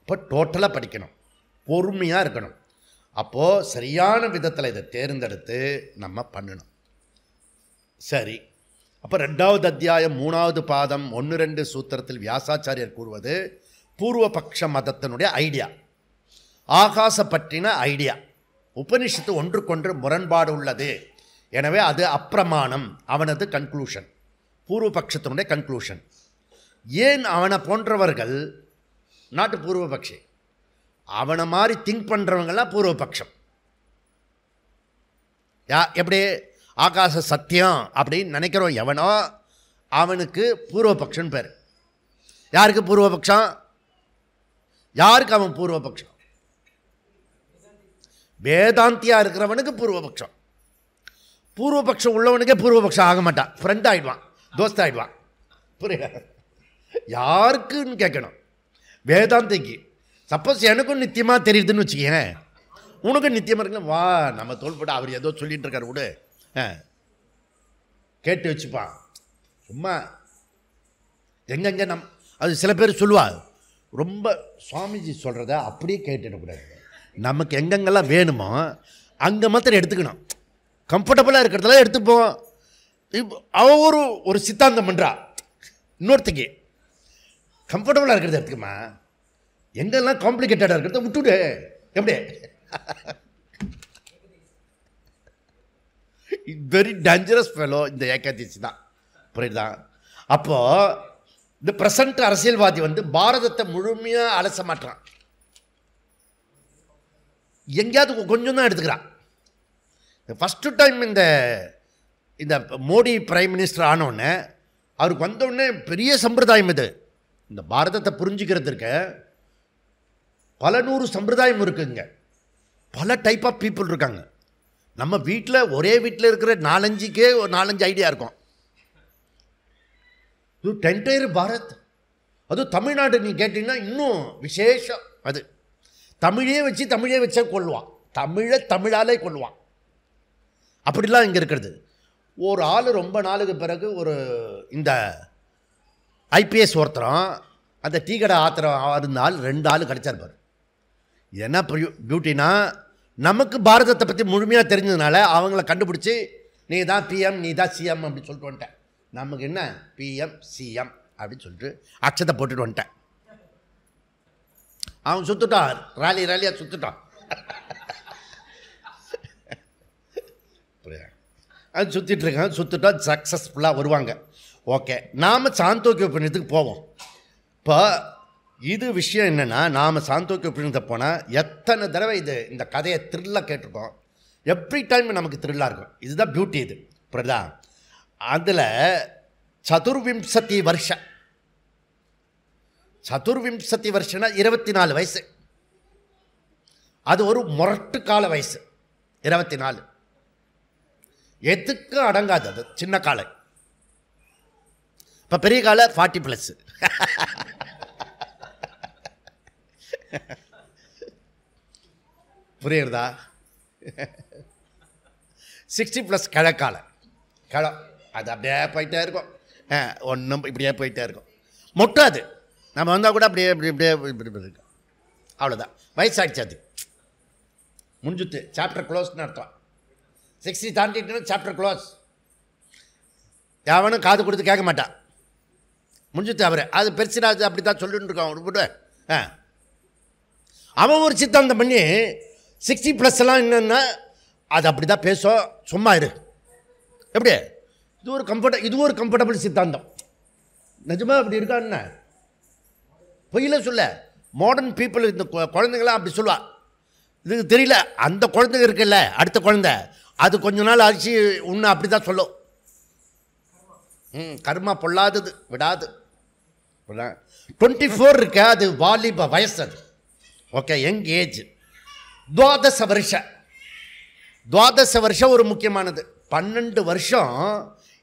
இப்போ டோட்டலாக படிக்கணும், பொறுமையாக இருக்கணும். அப்போது சரியான விதத்தில் இதை தேர்ந்தெடுத்து நம்ம பண்ணணும். சரி, அப்போ 2வது அத்தியாயம் 3வது பாதம் 1-2 சூத்திரத்தில் வியாசாச்சாரியர் கூறுவது பூர்வபக்ஷ மதத்தினுடைய ஐடியா, ஆகாச பற்றின ஐடியா. உபனிஷத்து ஒன்றுக்கொன்று முரண்பாடு உள்ளது, எனவே அது அப்பிரமாணம். அவனது கன்க்ளூஷன், பூர்வபக்ஷத்தினுடைய கன்க்ளூஷன். ஏன் அவனை போன்றவர்கள் நாட்டு பூர்வபக்ஷி, அவனை மாதிரி திங்க் பண்ணுறவங்கெல்லாம் பூர்வபக்ஷம். எப்படி ஆகாச சத்தியம் அப்படின்னு நினைக்கிறோம் எவனோ அவனுக்கு பூர்வபக்ஷன் பேர். யாருக்கு பூர்வபக்ஷம்? யாருக்கு அவன் பூர்வபக்ஷம்? வேதாந்தியா இருக்கிறவனுக்கு பூர்வபக்ஷம். பூர்வபக்ஷம் உள்ளவனுக்கே பூர்வபக்ஷம் ஆக மாட்டான், ஃப்ரெண்ட் ஆகிடுவான், தோஸ்த் ஆகிடுவான். புரியுது? யாருக்குன்னு கேட்கணும். வேதாந்திக்கு சப்போஸ் எனக்கும் நித்தியமாக தெரியுதுன்னு வச்சுக்கேன், உனக்கும் நித்தியமாக இருக்குல்ல, வா நம்ம தோல்பட்டு அவர் ஏதோ சொல்லிகிட்டு இருக்காரு விடு, கேட்டு வச்சுப்பான். சும்மா எங்கெங்கே அது சில பேர் சொல்லுவாள், ரொம்ப சுவாமிஜி சொல்கிறத அப்படியே கேட்டுடக்கூடாது. நமக்கு எங்கெங்கெல்லாம் வேணுமோ அங்கே மாத்திரம் எடுத்துக்கணும். கம்ஃபர்டபுளாக இருக்கிறதெல்லாம் எடுத்துப்போம். இப்போ அவ ஒரு சித்தாந்தம் பண்ணுறா, இன்னொருத்தைக்கு கம்ஃபர்டபுளாக இருக்கிறத எடுத்துக்கமா, எங்கெல்லாம் காம்ப்ளிகேட்டடாக இருக்கிறத விட்டுடு. எப்படி வெரி டேஞ்சரஸ் ஃபெலோ இந்த ஏகாதசி தான். புரியுதா? அப்போது இந்த ப்ரெசண்ட் அரசியல்வாதி பாரதத்தை முழுமையாக அலச மாட்டான், எங்கேயாவது கொஞ்சம் தான் எடுத்துக்கிறான். ஃபஸ்ட்டு டைம் இந்த மோடி பிரைம் மினிஸ்டர் ஆனோடனே அவருக்கு வந்தோடனே பெரிய சம்பிரதாயம் இது. இந்த பாரதத்தை புரிஞ்சுக்கிறதுக்கு பல 100 சம்பிரதாயம் இருக்குங்க, பல டைப் ஆஃப் பீப்புள் இருக்காங்க. நம்ம வீட்டில் ஒரே வீட்டில் இருக்கிற 4-5க்கே ஒரு 4-5 ஐடியா இருக்கும். இது என்டையர் பாரத். அதுவும் தமிழ்நாடு நீ கேட்டிங்கன்னா இன்னும் விசேஷம். அது தமிழே வச்சா கொள்ளுவான், தமிழாலே கொள்ளுவான். அப்படிலாம் இங்கே இருக்கிறது. ஒரு ஆள் ரொம்ப நாளுக்கு பிறகு ஒரு இந்த ஐபிஎஸ் ஒருத்தரம் அந்த டீ கடை ஆத்திரம் இருந்தால் 2 ஆள் கிடச்சார். என்ன பியூட்டினா, நமக்கு பாரதத்தை பற்றி முழுமையாக தெரிஞ்சதுனால அவங்கள கண்டுபிடிச்சி நீ தான் பிஎம் நீ தான் சிஎம் அப்படின்னு சொல்லிட்டு வந்துட்டேன். நமக்கு என்ன பிஎம் சிஎம் அப்படின்னு சொல்லிட்டு அக்ஷத்தை போட்டுட்டு வந்துட்டேன். அவன் சுற்றுட்டான், ரேலியாக சுற்றுட்டான். அது சுற்றிட்டு இருக்கான், சுற்றுட்டா சக்ஸஸ்ஃபுல்லாக வருவாங்க. ஓகே, நாம் சாந்தோக்கிய உபநிஷத்துக்கு போவோம். இப்போ இது விஷயம் என்னென்னா, நாம் சாந்தோக்கிய உபநிஷத்தை போனால் எத்தனை தடவை இந்த கதையை த்ரில்லாக கேட்டிருக்கோம். எவ்ரி டைம் நமக்கு த்ரில்லாக இருக்கும். இதுதான் பியூட்டி. இது புரியுதா? அதில் சதுர்விம்சதி வருஷம்னா 24 வயசு. அது ஒரு முரட்டு கால வயசு. 24 எதுக்கும் அடங்காது. அது சின்ன காலை. இப்போ பெரிய காலை 40+. புரியுறதா? 60+ கிழக்கால அது அப்படியே போயிட்டே இருக்கும். ஒன்றும் இப்படியே போயிட்டே இருக்கும். மொட்டாது. நம்ம வந்தால் கூட அப்படியே இப்படி இருக்கும். அவ்வளோதான், வயசாகிடுச்சு. அது முடிஞ்சுட்டு சாப்டர் க்ளோஸ்னு அர்த்தம். 60 தாண்டிட்டு சாப்டர் க்ளோஸ். எவனும் காது கொடுத்து கேட்க மாட்டான். முடிஞ்சுட்டு அவர் அது பெருசுனாது அப்படி தான் சொல்லிட்டு இருக்கான். விடு. அவன் ஒரு சித்தாந்தம் பண்ணி 60+ எல்லாம் என்னென்னா அது அப்படி தான் பேசும், சும்மா இரு. எப்படி? இது ஒரு கம்ஃபர்டபுள் சித்தாந்தம். நிஜமாக அப்படி இருக்கா என்ன? பொய்யில சொல்ல. மாடர்ன் பீப்புள் இந்த குழந்தைங்களாம் அப்படி சொல்லுவா. இதுக்கு தெரியல. அந்த குழந்தைங்க இருக்குல்ல, அடுத்த குழந்தை, அது கொஞ்ச நாள் ஆச்சு உன்னை அப்படி தான் சொல்லும். கர்மா பொல்லாதது விடாது. 24 இருக்க, அது வாலிப வயசு. அது ஓகே, யங் ஏஜ். 12 வருஷம் ஒரு முக்கியமானது. 12 வருஷம்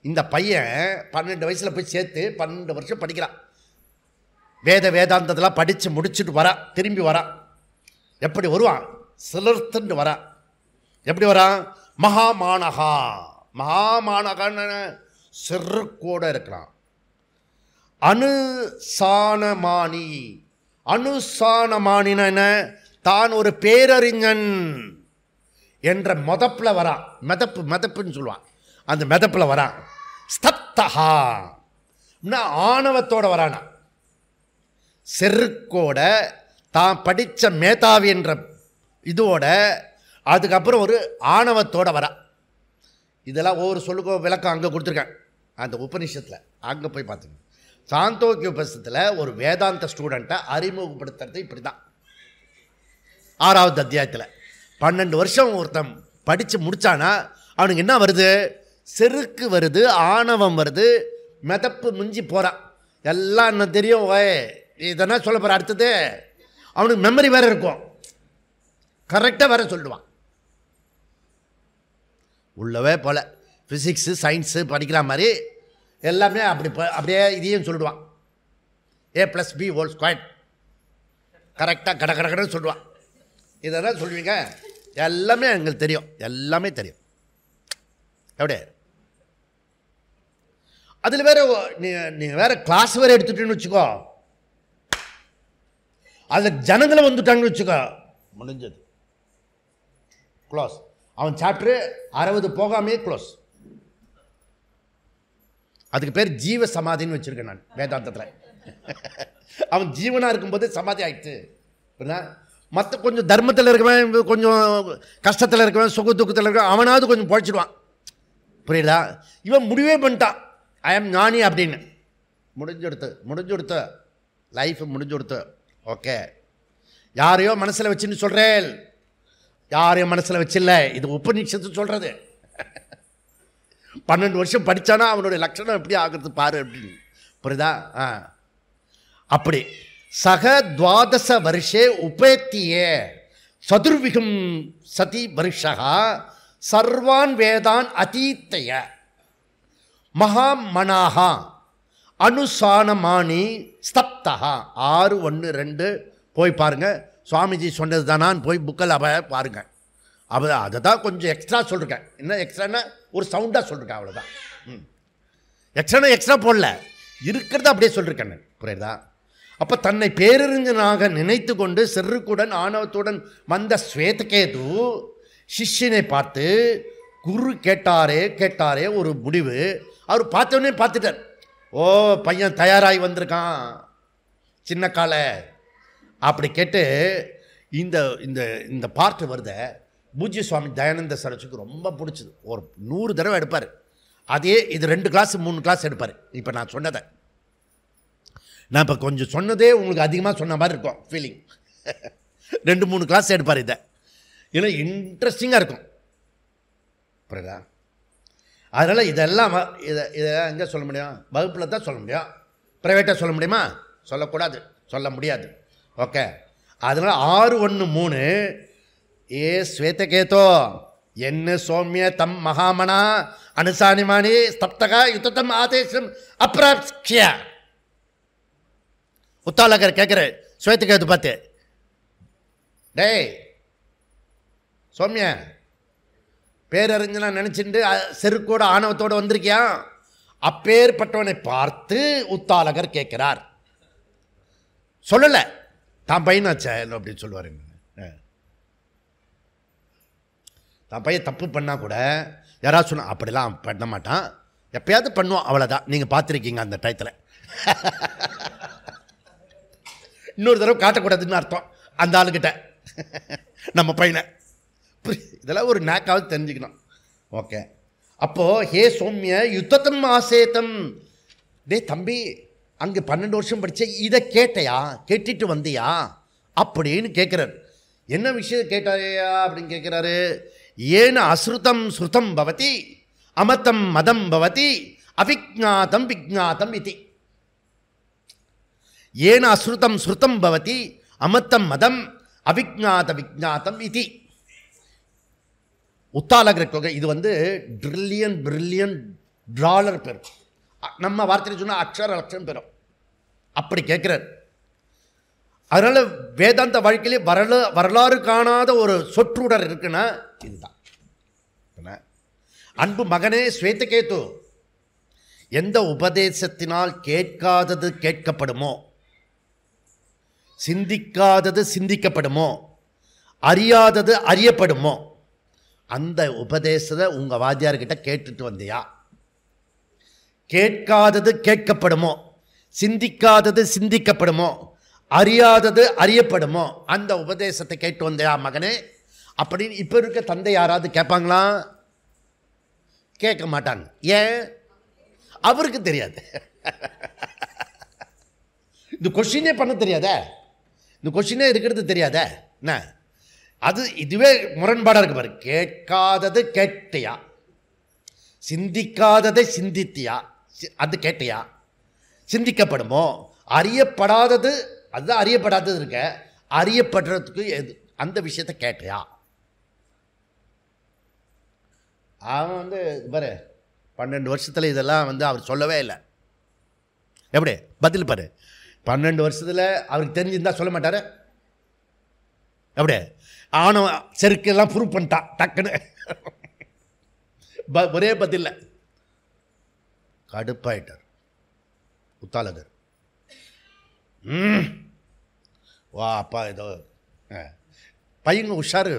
இந்த பையன் 12 வயசில் போய் சேர்த்து 12 வருஷம் படிக்கிறான். வேதாந்தத்தெல்லாம் படித்து முடிச்சுட்டு வரான். திரும்பி வரான். எப்படி வருவான்? சிலர்த்துண்டு வரான். எப்படி வரான்? மகாமானகான்னு செருக்கோட இருக்கிறான். அனுசானமானின என்ன? தான் ஒரு பேரறிஞன் என்ற மதப்பில் வரான். மெதப்புன்னு சொல்லுவான். அந்த மெதப்பில் வரான். ஸ்தப்தஹா ஆணவத்தோட வரானா, செருக்கோட, தான் படித்த மேதாவி என்ற இதோட, அதுக்கப்புறம் ஒரு ஆணவத்தோட வரா. இதெல்லாம் ஒவ்வொரு சொல்லுக்கோ விளக்கம் அங்கே கொடுத்துருக்கேன் அந்த உபநிஷத்தில். அங்கே போய் பார்த்துங்க. சாந்தோக்கிய உபநிஷத்தில் ஒரு வேதாந்த ஸ்டூடெண்ட்டை அறிமுகப்படுத்துறது இப்படி தான். 6வது அத்தியாயத்தில் 12 வருஷம் ஒருத்தன் படித்து முடித்தானா அவனுக்கு என்ன வருது? செருக்கு வருது, ஆணவம் வருது, மெதப்பு மிஞ்சி போகிறான். எல்லாம் என்ன தெரியும், இதெல்லாம் சொல்ல போகிற அடுத்தது. அவனுக்கு மெமரி வேறு இருக்கும், கரெக்டாக வேறு சொல்லுவான். உள்ளவே போல் ஃபிசிக்ஸு சயின்ஸு படிக்கிற மாதிரி எல்லாமே அப்படியே இதையும் சொல்லிடுவான். A+B² கரெக்டாக கடன்னு சொல்லுவான். இதெல்லாம் சொல்லுவீங்க. எல்லாமே எங்களுக்கு தெரியும், எல்லாமே தெரியும். எப்படி? அதில் வேறு நீ வேறு கிளாஸ் வேறு எடுத்துட்டேன்னு வச்சுக்கோ, அதில் ஜனங்களை வந்துட்டாங்கன்னு வச்சுக்கோ, முடிஞ்சது, க்ளோஸ். அவன் சாப்டரு 60 போகாமே க்ளோஸ். அதுக்கு பேர் ஜீவ சமாதின்னு வச்சுருக்கேன் நான் வேதாந்தத்தில். அவன் ஜீவனாக இருக்கும்போது சமாதி ஆகிடுச்சு. மற்ற கொஞ்சம் தர்மத்தில் இருக்கவன், கொஞ்சம் கஷ்டத்தில் இருக்கவன், சுக துக்கத்தில் இருக்கவன், அவனாவது கொஞ்சம் பொழைச்சிடுவான். புரியுதா? இவன் முடிவே பண்ணிட்டான், ஐ ஆம் ஞானி அப்படின்னு. முடிஞ்சுடுத்து லைஃப் முடிஞ்சுடுத்து. ஓகே, யாரையோ மனசில் வச்சுன்னு சொல்கிறேன், யாரையும் மனசில் வச்சில்ல. இது உபநிஷத்து சொல்கிறது. 12 வருஷம் படித்தானா அவனுடைய லட்சணம் எப்படி ஆகிறது பாரு அப்படின்னு. புரியுதா? அப்படி சக 12 வருஷே உபேத்தியே சதுர்விகம் சதி வருஷா சர்வான் வேதான் அதீத்தய மகாமனாகா அனுசானமானி ஸ்தப்தா. 6:1-2 போய் பாருங்கள். சுவாமிஜி சொன்னது தானான்னு போய் புக்கில் பாருங்கள். அதை தான் கொஞ்சம் எக்ஸ்ட்ரா சொல்லிருக்கேன். என்ன எக்ஸ்ட்ரானா ஒரு சவுண்டாக சொல்லிருக்கேன், அவ்வளோதான். எக்ஸ்ட்ரா போடல, இருக்கிறத அப்படியே சொல்லிருக்கேன். புரியுதா? அப்போ தன்னை பேரறிஞனாக நினைத்து கொண்டு செருக்குடன் ஆணவத்துடன் வந்த ஸ்வேதகேது சிஷ்யனை பார்த்து குரு கேட்டாரே ஒரு முடிவு. அவர் பார்த்தோன்னே பார்த்துட்டார். ஓ, பையன் தயாராகி வந்திருக்கான், சின்ன காலை அப்படி கேட்டு இந்த இந்த இந்த பார்ட்டு வருத பூஜ்ய சுவாமி தயானந்த சரஸ்வதிக்கு ரொம்ப பிடிச்சது. ஒரு 100 தடவை எடுப்பார். அதே இது 2 கிளாஸ் 3 கிளாஸ் எடுப்பார். இப்போ நான் சொன்னதை நான் இப்போ கொஞ்சம் சொன்னதே உங்களுக்கு அதிகமாக சொன்ன மாதிரி இருக்கும் ஃபீலிங். 2-3 கிளாஸ் எடுப்பார் இதை. ஏன்னா இன்ட்ரெஸ்டிங்காக இருக்கும். புரியுதா? அதனால் இதெல்லாம் இதெல்லாம் எங்கே சொல்ல முடியும்? வகுப்பில் தான் சொல்ல முடியும். ப்ரைவேட்டாக சொல்ல முடியுமா? சொல்லக்கூடாது, சொல்ல முடியாது. ஓகே. அதனால் 6:1:3 ஏ ஸ்வேதகேதோ என்ன சௌமிய தம் மகாமனா அனுசானிமானி ஸ்தப்தகா யுத்தம் ஆதேசம் அப்ராப்ஸ்கிய. உத்தாலகர் கேட்குற ஸ்வேதகேது பார்த்து, டேய் சௌமிய பேரறிஞனா நினச்சிட்டு செருக்கோட ஆணவத்தோடு வந்திருக்கியா? அப்பேற்பட்டவனை பார்த்து உத்தாலகர் கேட்கிறார். சொல்லலை தான் பையனாச்சா அப்படின்னு சொல்லுவார். தான் பையன் தப்பு பண்ணால் கூட யாராவது சொன்னா அப்படிலாம் பண்ண மாட்டான், எப்பயாவது பண்ணுவான், அவ்வளோதான். நீங்கள் பார்த்துருக்கீங்க அந்த டயத்தில். இன்னொரு தடவை காட்டக்கூடாதுன்னு அர்த்தம் அந்த ஆளுக்கிட்ட நம்ம பையனை. இதெல்லாம் ஒரு நாக்காவது தெரிஞ்சுக்கணும். ஓகே. அப்போது ஹே சௌமிய யுத்தத்தம் ஆசேத்தம். டே தம்பி, அங்கே 12 வருஷம் படித்த இதை கேட்டையா, கேட்டுட்டு வந்தியா அப்படின்னு கேட்குறாரு. என்ன விஷயம் கேட்டாயா அப்படின்னு கேட்குறாரு. ஏன அஸ்ருதம் ஸ்ருதம் பவதி அமத்தம் மதம் பவதி அவிஜ்ஞாதம் விஜ்ஞாதம் இதி. ஏன அஸ்ருதம் ஸ்ருதம் பவதி அமத்தம் மதம் அவிஜ்ஞாத விஜ்ஞாதம் இதி. உத்தாலகர் இது வந்து பிரில்லியன் டாலர் பெறும். நம்ம வார்த்தையில் சொன்னால் அக்ஷர லட்சம் பெறும். அப்படி கேட்குறார். அதனால் வேதாந்த வாழ்க்கையிலே வரலாறு காணாத ஒரு சொற்றொடர் இருக்குன்னா இதுதான். அன்பு மகனே ஸ்வேதகேது, எந்த உபதேசத்தினால் கேட்காதது கேட்கப்படுமோ, சிந்திக்காதது சிந்திக்கப்படுமோ, அறியாதது அறியப்படுமோ, அந்த உபதேசத்தை உங்கள் வாத்தியார்கிட்ட கேட்டுட்டு வந்தியா? கேட்காதது கேட்கப்படுமோ, சிந்திக்காதது சிந்திக்கப்படுமோ, அறியாதது அறியப்படுமோ, அந்த உபதேசத்தை கேட்டு வந்தியா மகனே அப்படின்னு இப்போ இருக்க தந்தை யாராவது கேட்பாங்களா? கேட்க மாட்டாங்க. ஏன்? அவருக்கு தெரியாது. இந்த கொஸ்டினே பண்ண தெரியாதே, இந்த கொஸ்டினே இருக்கிறது தெரியாதே என்ன? அது இதுவே முரண்பாடாக இருக்கு பாரு. கேட்காதது கேட்டியா, சிந்திக்காததை சிந்தித்தியா, அது கேட்டியா, சிந்திக்கப்படுமோ, அறியப்படாதது அதுதான் அறியப்படாதது இருக்க, அறியப்படுறதுக்கு எது அந்த விஷயத்தை கேட்டியா? அவன் வந்து பாரு 12 வருஷத்தில் இதெல்லாம் வந்து அவர் சொல்லவே இல்லை. எப்படி பதில் பாரு. 12 வருஷத்தில் அவருக்கு தெரிஞ்சிருந்தா சொல்ல மாட்டார். எப்படி ஆனவ செருக்கெல்லாம் ப்ரூவ் பண்ணிட்டான் டக்குன்னு. ஒரே பதில் கடுப்பாயிட்டார் உத்தாலகர். வா அப்பா ஏதோ பையங்க உஷாரு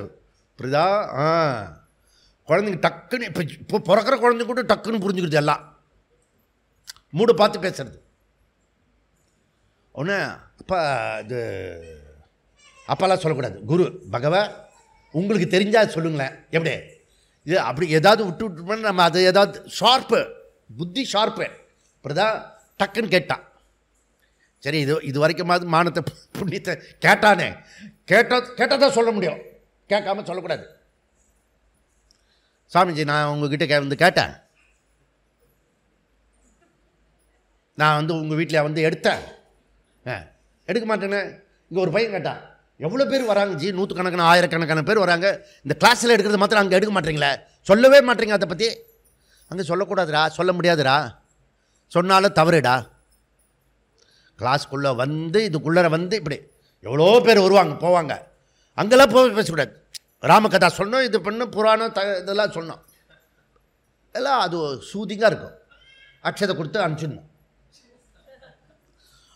புரியுதா? குழந்தைங்க டக்குன்னு இப்போ பிறக்கிற குழந்தைங்க கூட டக்குன்னு புரிஞ்சுக்கிறது எல்லாம். மூடு பார்த்து பேசுறது. ஒன்று அப்பா இது அப்பாலாம் சொல்லக்கூடாது. குரு பகவா உங்களுக்கு தெரிஞ்சால் சொல்லுங்களேன். எப்படி இது அப்படி ஏதாவது விட்டு நம்ம அது ஏதாவது ஷார்ப்பு புத்தி ஷார்ப்பு புரியுதா? டக்குன்னு கேட்டான். சரி இது வரைக்குமாவது மானத்தை புண்ணியத்தை கேட்டானே, கேட்டால் தான் சொல்ல முடியும், கேட்காம சொல்லக்கூடாது. சாமிஜி நான் உங்ககிட்ட வந்து கேட்டேன், நான் வந்து உங்கள் வீட்டில் வந்து எடுத்தேன், எடுக்க மாட்டேன்னு. இங்கே ஒரு பையன் கேட்டான், எவ்வளோ பேர் வராங்க ஜி, 100கணக்கான 1000கணக்கான பேர் வராங்க, இந்த கிளாஸில் எடுக்கிறது மாத்திரம் அங்கே எடுக்க மாட்டேங்களே, சொல்லவே மாட்டேங்க அதை பற்றி. அங்கே சொல்லக்கூடாதுடா, சொல்ல முடியாதுடா, சொன்னாலும் தவறுடா. கிளாஸ்க்குள்ளே வந்து இதுக்குள்ளே வந்து இப்படி எவ்வளோ பேர் வருவாங்க போவாங்க, அங்கெல்லாம் போய் பேசக்கூடாது. ராமகதா சொன்னோம், இது பண்ணோம், புராணம் இதெல்லாம் சொன்னோம், எல்லாம் அது சூதிங்காக இருக்கும். அக்ஷதை கொடுத்து அனுப்பிச்சிடணும்.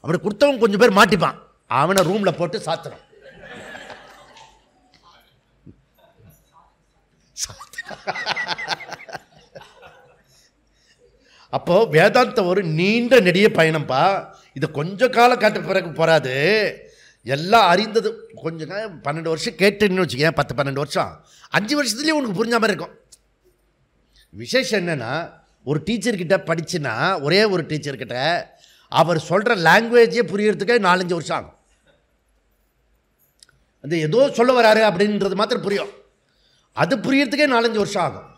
அப்படி கொடுத்தவங்க கொஞ்சம் பேர் மாட்டிப்பான், அவனை ரூமில் போட்டு சாத்தணும். அப்போது வேதாந்தம் ஒரு நீண்ட நெடிய பயணம்ப்பா. இதை கொஞ்சம் காலம் காட்ட பிறகு போகாது. எல்லாம் அறிந்தது கொஞ்சம் 12 வருஷம் கேட்டுன்னு வச்சுக்கேன், 10-12 வருஷம், 5 வருஷத்துலேயே உனக்கு புரிஞ்ச மாதிரி இருக்கும். விசேஷம் என்னென்னா, ஒரு டீச்சர்கிட்ட படிச்சுன்னா, ஒரே ஒரு டீச்சர்கிட்ட அவர் சொல்கிற லாங்குவேஜே புரியறதுக்கே 4-5 வருஷம் ஆகும். அது ஏதோ சொல்ல வராரு அப்படின்றது மாத்திரம் புரியும், அது புரியறதுக்கே 4-5 வருஷம் ஆகும்.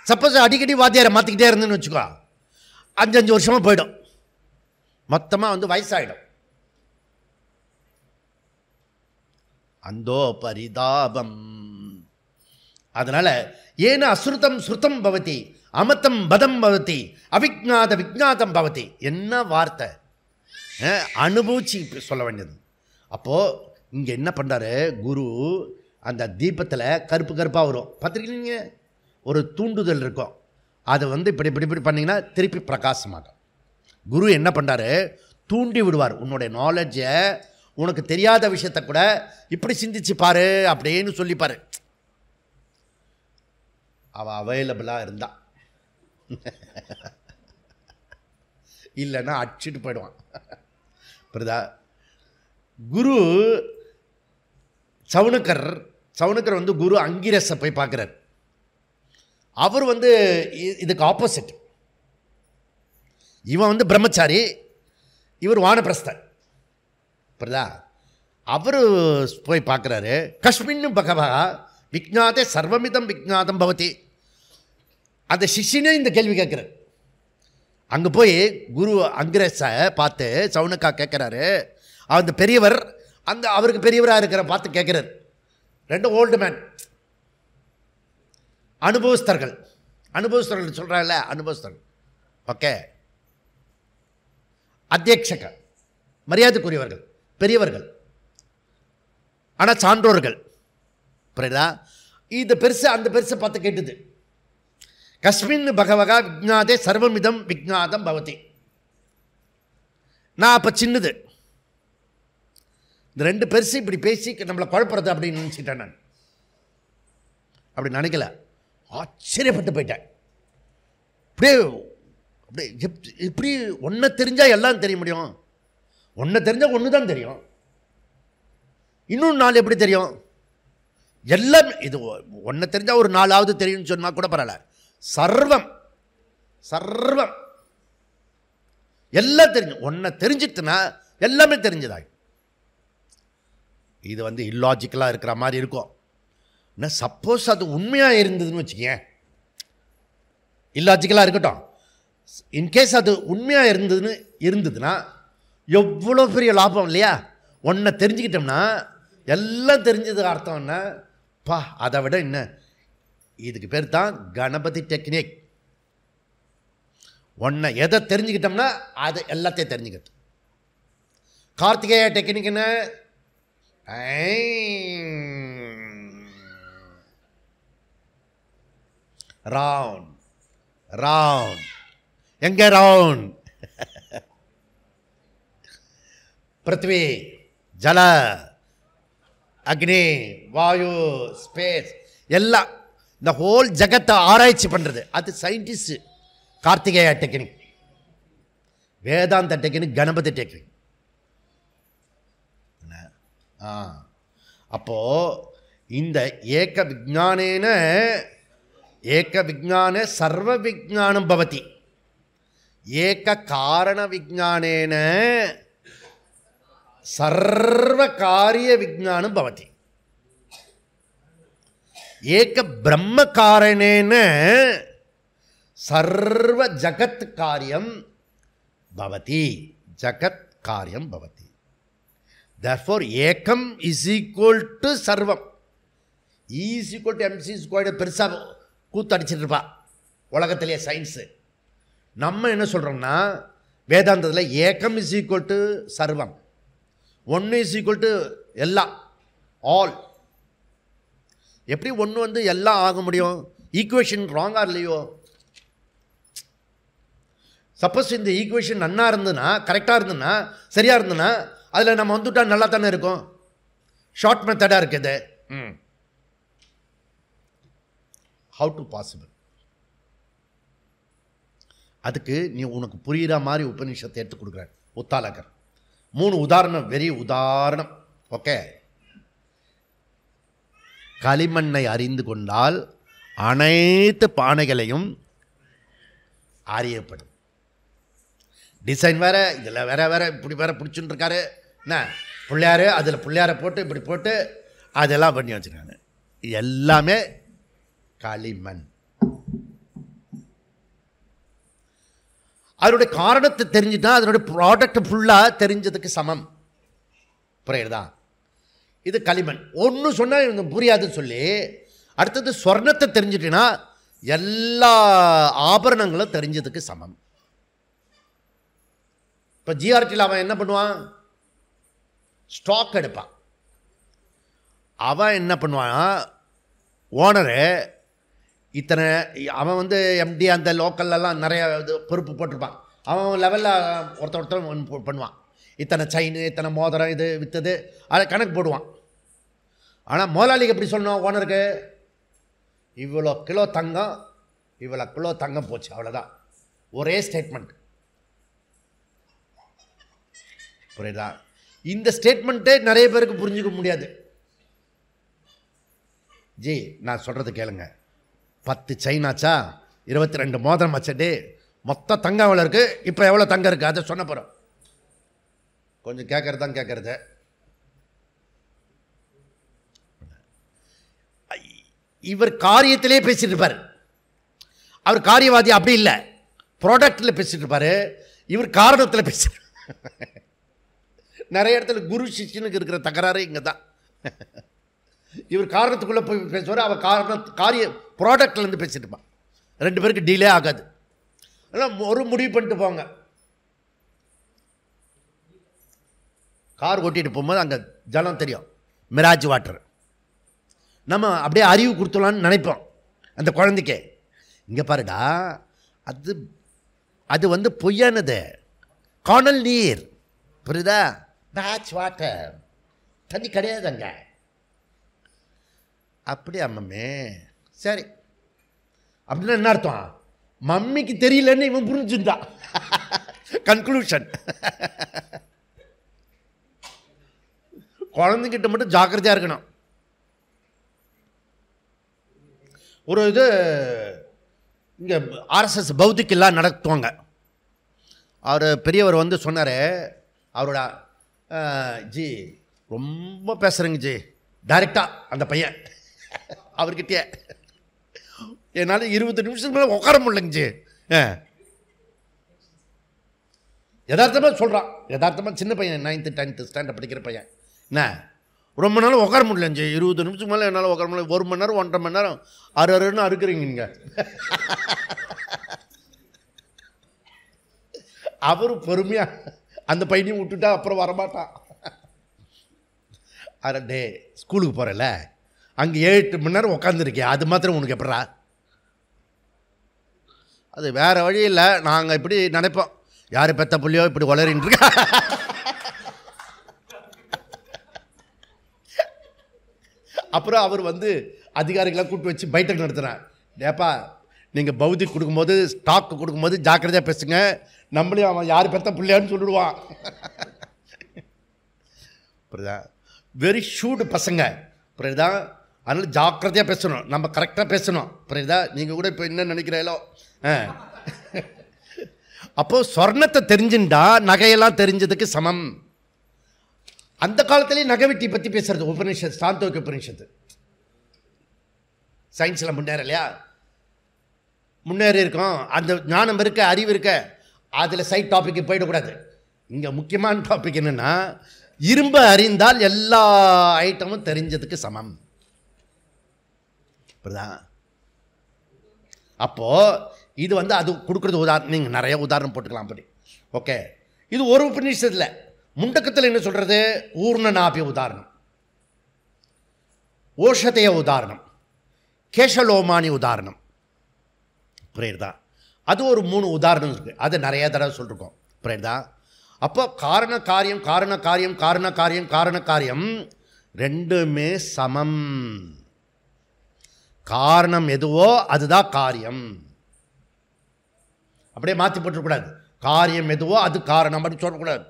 சப்போஸ் அடிக்கடி வாத்தியாரை மாற்றிக்கிட்டே இருந்துன்னு வச்சுக்கோ, 5 வருஷமாக போயிடும், மொத்தமாக வயசாகிடும். அந்தோ பரிதாபம். அதனால் ஏன அசுருத்தம் ஸ்ருதம் பவதி, அமத்தம் பதம் பவதி, அவிஜ்ஞாத விஜ்ஞாதம் பவதி. என்ன வார்த்தை, அனுபவிச்சு சொல்ல வேண்டியது. அப்போது இங்கே என்ன பண்ணுறாரு குரு, அந்த தீபத்தில் கருப்பு கருப்பாக வரும் பார்த்துருக்கீங்க, ஒரு தூண்டுதல் இருக்கும், அதை இப்படி இப்படி இப்படி பண்ணிங்கன்னா திருப்பி பிரகாசமாகும். குரு என்ன பண்ணுறாரு, தூண்டி விடுவார். உன்னுடைய நாலேஜை, உனக்கு தெரியாத விஷயத்தை கூட இப்படி சிந்திச்சு பாரு அப்படின்னு சொல்லிப்பார். அவள் அவைலபிளாக இருந்தா, இல்லைன்னா அடிச்சுட்டு போயிடுவான். புரியுதா? குரு சவுனக்கர் குரு அங்கிரஸை போய் பார்க்குறார். அவர் இதுக்கு ஆப்போசிட். இவன் பிரம்மச்சாரி, இவர் வானப்பிரஸ்தர். புரியுதா? அவர் போய் பார்க்குறாரு. கஸ்மின்னு பகவா விஜ்ஞாதே சர்வமிதம் விஜ்ஞாதம் பவதி. அந்த சிஷ்யனே இந்த கேள்வி கேட்குறாரு. அங்கே போய் குரு அங்கிரஸை பார்த்து சவுனக்கா கேட்குறாரு. அந்த பெரியவர் அவருக்கு பெரியவராக இருக்கிற பார்த்து கேட்குறாரு. 2 ஓல்டு மேன், அனுபவஸ்தர்கள் சொல்கிறாங்கல்ல, அனுபவஸ்தர்கள். ஓகே, அத்தியட்சக மரியாதைக்குரியவர்கள், பெரியவர்கள், ஆனால் சான்றோர்கள். புரியுதா? இது பெருசு அந்த பெருசை பார்த்து கேட்டுது. கஸ்மின் பகவகா விஜ்ஞாதே சர்வமிதம் விஜ்ஞாதம் பவதி. நான் அப்போ சின்னது. இந்த 2 பெருசு இப்படி பேசி நம்மளை குழப்பறது அப்படின்னு நினச்சிட்டேன். நான் அப்படி நினைக்கல, ஆச்சரியப்பட்டு போயிட்டேன். அப்படியே அப்படியே இப்படி ஒன்றை தெரிஞ்சால் எல்லாம் தெரிய முடியும், ஒன்றை தெரிஞ்சால் ஒன்று தான் தெரியும், இன்னொன்று 4 எப்படி தெரியும்? எல்லாம் இது ஒன்றை தெரிஞ்சால் ஒரு 4ஆவது தெரியும்னு சொன்னால் கூட பரவாயில்ல. சர்வம் எல்லாம் தெரியும். ஒன்றை தெரிஞ்சிட்டுனா எல்லாமே தெரிஞ்சதாகும். இது இல்லாஜிக்கலாக இருக்கிற மாதிரி இருக்கும். சப்போஸ் அது உண்மையாக இருந்ததுன்னு வச்சுக்கேன், இல்லாஜிக்கலாக இருக்கட்டும், இன்கேஸ் அது உண்மையாக இருந்ததுன்னா எவ்வளோ பெரிய லாபம் இல்லையா? ஒன்றை தெரிஞ்சுக்கிட்டோம்னா எல்லாம் தெரிஞ்சது அர்த்தம் என்ன? அதை விட என்ன, இதுக்கு பேர் தான் கணபதி டெக்னிக். ஒன்றை எதை தெரிஞ்சுக்கிட்டோம்னா அது எல்லாத்தையும் தெரிஞ்சுக்கிட்டு. கார்த்திகேய டெக்னிக் என்ன? ரவுண்ட் எங்க ரவுண்ட்? பிருத்திவி, ஜல, அக்னி, வாயு, ஸ்பேஸ் எல்லாம், இந்த ஹோல் ஜகத்தை ஆராய்ச்சி பண்ணுறது அது சயின்டிஸ்ட். கார்த்திகேய டெக்னிக், வேதாந்த டெக்னிக், கணபதி டெக்னிக். அப்போ இந்த ஏக விஜானே சர்வ விஜானம் பவதி, ஏக காரண விஜானேன சர்வ காரிய விஜானம் பவதி, ஏக பிரம்ம காரணேன சர்வ ஜகத் காரியம் பவதி, ஜகத் காரியம் பவதி. Therefore, Ekam is equal to சர்வம். E is equal to MC squared பெருசாக கூத்தடிச்சிட்டு இருப்பா உலகத்திலேயே சயின்ஸு. நம்ம என்ன சொல்கிறோம்னா வேதாந்தத்தில் ஏகம் இஸ் ஈக்குவல் டு சர்வம், 1 இஸ் ஈக்குவல் டு எல்லாம், ஆல். எப்படி 1 எல்லாம் ஆக முடியும்? ஈக்குவேஷன் ராங்காக இல்லையோ? சப்போஸ் இந்த ஈக்குவேஷன் நன்னா இருந்ததுன்னா, கரெக்டாக இருந்ததுன்னா, சரியாக இருந்ததுன்னா, அதில் நம்ம வந்துட்டா நல்லா தானே இருக்கும். ஷார்ட் மெத்தடாக இருக்குது. How to possible? அதுக்கு நீ உனக்கு புரிகிற மாதிரி உபநிஷத்தை எடுத்து கொடுக்குற. உத்தாலகர். 3 உதாரணம், வெரி உதாரணம். ஓகே, களிமண்ணை அறிந்து கொண்டால் அனைத்து பானைகளையும் அறியப்படும். டிசைன் வேறு, இதில் வேறு இப்படி வேறு பிடிச்சுன்னு இருக்காரு. என்ன பிள்ளையார், அதில் பிள்ளையாரை போட்டு இப்படி போட்டு அதெல்லாம் பண்ணி வச்சுருக்காங்க. எல்லாமே களிமண். அதனுடைய காரணத்தை தெரிஞ்சுட்டா அதனுடைய ப்ராடக்ட் ஃபுல்லாக தெரிஞ்சதுக்கு சமம். புரியுதா? இது களிமண். ஒன்று சொன்னால் இவங்க புரியாதுன்னு சொல்லி அடுத்தது சொர்ணத்தை தெரிஞ்சிட்டேன்னா எல்லா ஆபரணங்களும் தெரிஞ்சதுக்கு சமம். இப்போ ஜிஆர்டியில் அவன் என்ன பண்ணுவான்? ஸ்டாக் எடுப்பான். அவன் என்ன பண்ணுவான்? ஓனரு இத்தனை, அவன் வந்து எம்டி அந்த லோக்கல்லாம் நிறைய இது பொறுப்பு போட்டிருப்பான். அவன் லெவலில் ஒருத்தர் பண்ணுவான். இத்தனை செயின், இத்தனை மோதிரம், இது விற்றது, அதை கணக்கு போடுவான். ஆனால் முதலாளிக்கு எப்படி சொல்லணும்? ஓனருக்கு இவ்வளோ கிலோ தங்கம், இவ்வளோ கிலோ தங்கம் போச்சு, அவ்வளோதான். ஒரே ஸ்டேட்மெண்ட். புரியுதா? இந்த ஸ்டேட்மெண்ட்டே நிறைய பேருக்கு புரிஞ்சுக்க முடியாது. ஜி நான் சொல்கிறது கேளுங்க. 10 செயின் ஆச்சா, 22 மோதிரம் ஆச்சே, மொத்த தங்கம் எவ்வளோ இருக்குது, இப்போ எவ்வளோ தங்கம் இருக்குது, அதை சொன்ன போகிறோம். கொஞ்சம் கேட்கறது தான் கேட்கறது. இவர் காரியத்திலே பேசிட்டு இருப்பார். அவர் காரியவாதி அப்படி இல்லை, ப்ராடக்டில் பேசிட்டு இருப்பார். இவர் காரணத்தில் பேசுகிறார். நிறைய இடத்துல குரு சிஷ்யனுக்கு இருக்கிற தகராறு இங்கே தான். இவர் காரணத்துக்குள்ளே போய் பேசுவார், அவர் காரிய ப்ராடக்ட்லேருந்து பேசிட்டு இருப்பான். 2 பேருக்கு டீலே ஆகாது. அதெல்லாம் ஒரு முடிவு பண்ணிட்டு போங்க. கார் ஓட்டிகிட்டு போகும்போது அங்கே ஜலம் தெரியும், மிராஜ் வாட்டர். நம்ம அப்படியே அறிவு கொடுத்துலான்னு நினைப்போம் அந்த குழந்தைக்கு. இங்கே பாருடா, அது வந்து பொய்யானது, காணல் நீர். புரியுதா? மிராஜ் வாட்டர், தண்ணி கிடையாது அங்கே. அப்படியா மம்மி? சரி, அப்படின்னா என்ன அர்த்தம்? மம்மிக்கு தெரியலன்னு இவன் புரிஞ்சுட்டான். கன்க்ளூஷன். குழந்தைகிட்ட மட்டும் ஜாக்கிரதையாக இருக்கணும். ஒரு இது இங்கே ஆர்எஸ்எஸ் பௌத்திக்கெல்லாம் நடத்துவாங்க. அவர் பெரியவர் வந்து சொன்னார், அவரோட ஜி ரொம்ப பேசுகிறேங்க ஜி, டைரெக்டாக அந்த பையன் அவர்கிட்டயே என்னால் 20 நிமிஷத்துக்கு மேலே உட்கார முடியலைங்க ஜி. யதார்த்தமாக சொல்கிறான், யதார்த்தமாக. சின்ன பையன், 9th 10th ஸ்டாண்டர்ட் படிக்கிற பையன். என்ன ரொம்ப நாள் உட்கார முடியலங்க ஜி, 20 நிமிஷத்துக்கு மேலே என்னால் உட்கார முடியல. 1 மணி நேரம் 1.5 மணி நேரம் அறுன்னு அறுக்குறீங்க நீங்கள். அவரும் பொறுமையாக அந்த பையனையும் விட்டுட்டா அப்புறம் வரமாட்டான். டே ஸ்கூலுக்கு போகிறல, அங்கே 7-8 மணி நேரம் உட்காந்துருக்கேன், அது மாத்திரம் உனக்கு எப்படா? அது வேறு வழி இல்லை. நாங்கள் இப்படி நினைப்போம், யார் பெத்த புள்ளியோ இப்படி வளரின்னு இருக்கா. அப்புறம் அவர் வந்து அதிகாரிகளாக கூப்பிட்டு வச்சு பைட்டக் நடத்துகிறார். ஏப்பா, நீங்கள் பௌத்திக் கொடுக்கும்போது, ஸ்டாக்கு கொடுக்கும்போது ஜாக்கிரதையாக பேசுங்க, நம்மளையும் அவன் யார் பெத்த பிள்ளையான்னு சொல்லிடுவான். புரியுதா? வெரி ஷூடு பசங்க. புரியுதா? அதனால் ஜாக்கிரதையாக பேசணும், நம்ம கரெக்டாக பேசணும். புரியுதா? நீங்கள் கூட இப்போ என்ன நினைக்கிறீங்களோ. அப்போது சொர்ணத்தை தெரிஞ்சுட்டா நகையெல்லாம் தெரிஞ்சதுக்கு சமம். அந்த காலத்துலேயே நகை வெட்டி பற்றி பேசுகிறது உபனிஷத்து, சாந்தோக்கிய உபனிஷத்து. சயின்ஸில் முன்னேறலையா? முன்னேறி இருக்கோம், அந்த ஞானம் இருக்க, அறிவு இருக்க. அதில் சைட் டாப்பிக்கு போயிடக்கூடாது. இங்கே முக்கியமான டாபிக் என்னென்னா, இரும்பை அறிந்தால் எல்லா ஐட்டமும் தெரிஞ்சதுக்கு சமம். புரியுதா? அப்போது இது வந்து அது கொடுக்குறது உதாரணம். நீங்கள் நிறைய உதாரணம் போட்டுக்கலாம் அப்படி. ஓகே, இது ஒரு உபநிஷத்தில். முண்டக்கத்தில் என்ன சொல்கிறது? ஊர்ணநாபிய உதாரணம், ஓஷதைய உதாரணம், கேஷலோமானி உதாரணம். புரியுதா? அது ஒரு 3 உதாரணம் இருக்குது. அது நிறைய தடவை சொல்லிருக்கோம். புரியுதா? அப்போ காரண காரியம், காரண காரியம், காரண காரியம், காரண காரியம் ரெண்டுமே சமம். காரணம் எதுவோ அதுதான் காரியம். அப்படியே மாற்றி போட்டுக்கூடாது. காரியம் எதுவோ அது காரணம் அப்படி சொல்லக்கூடாது,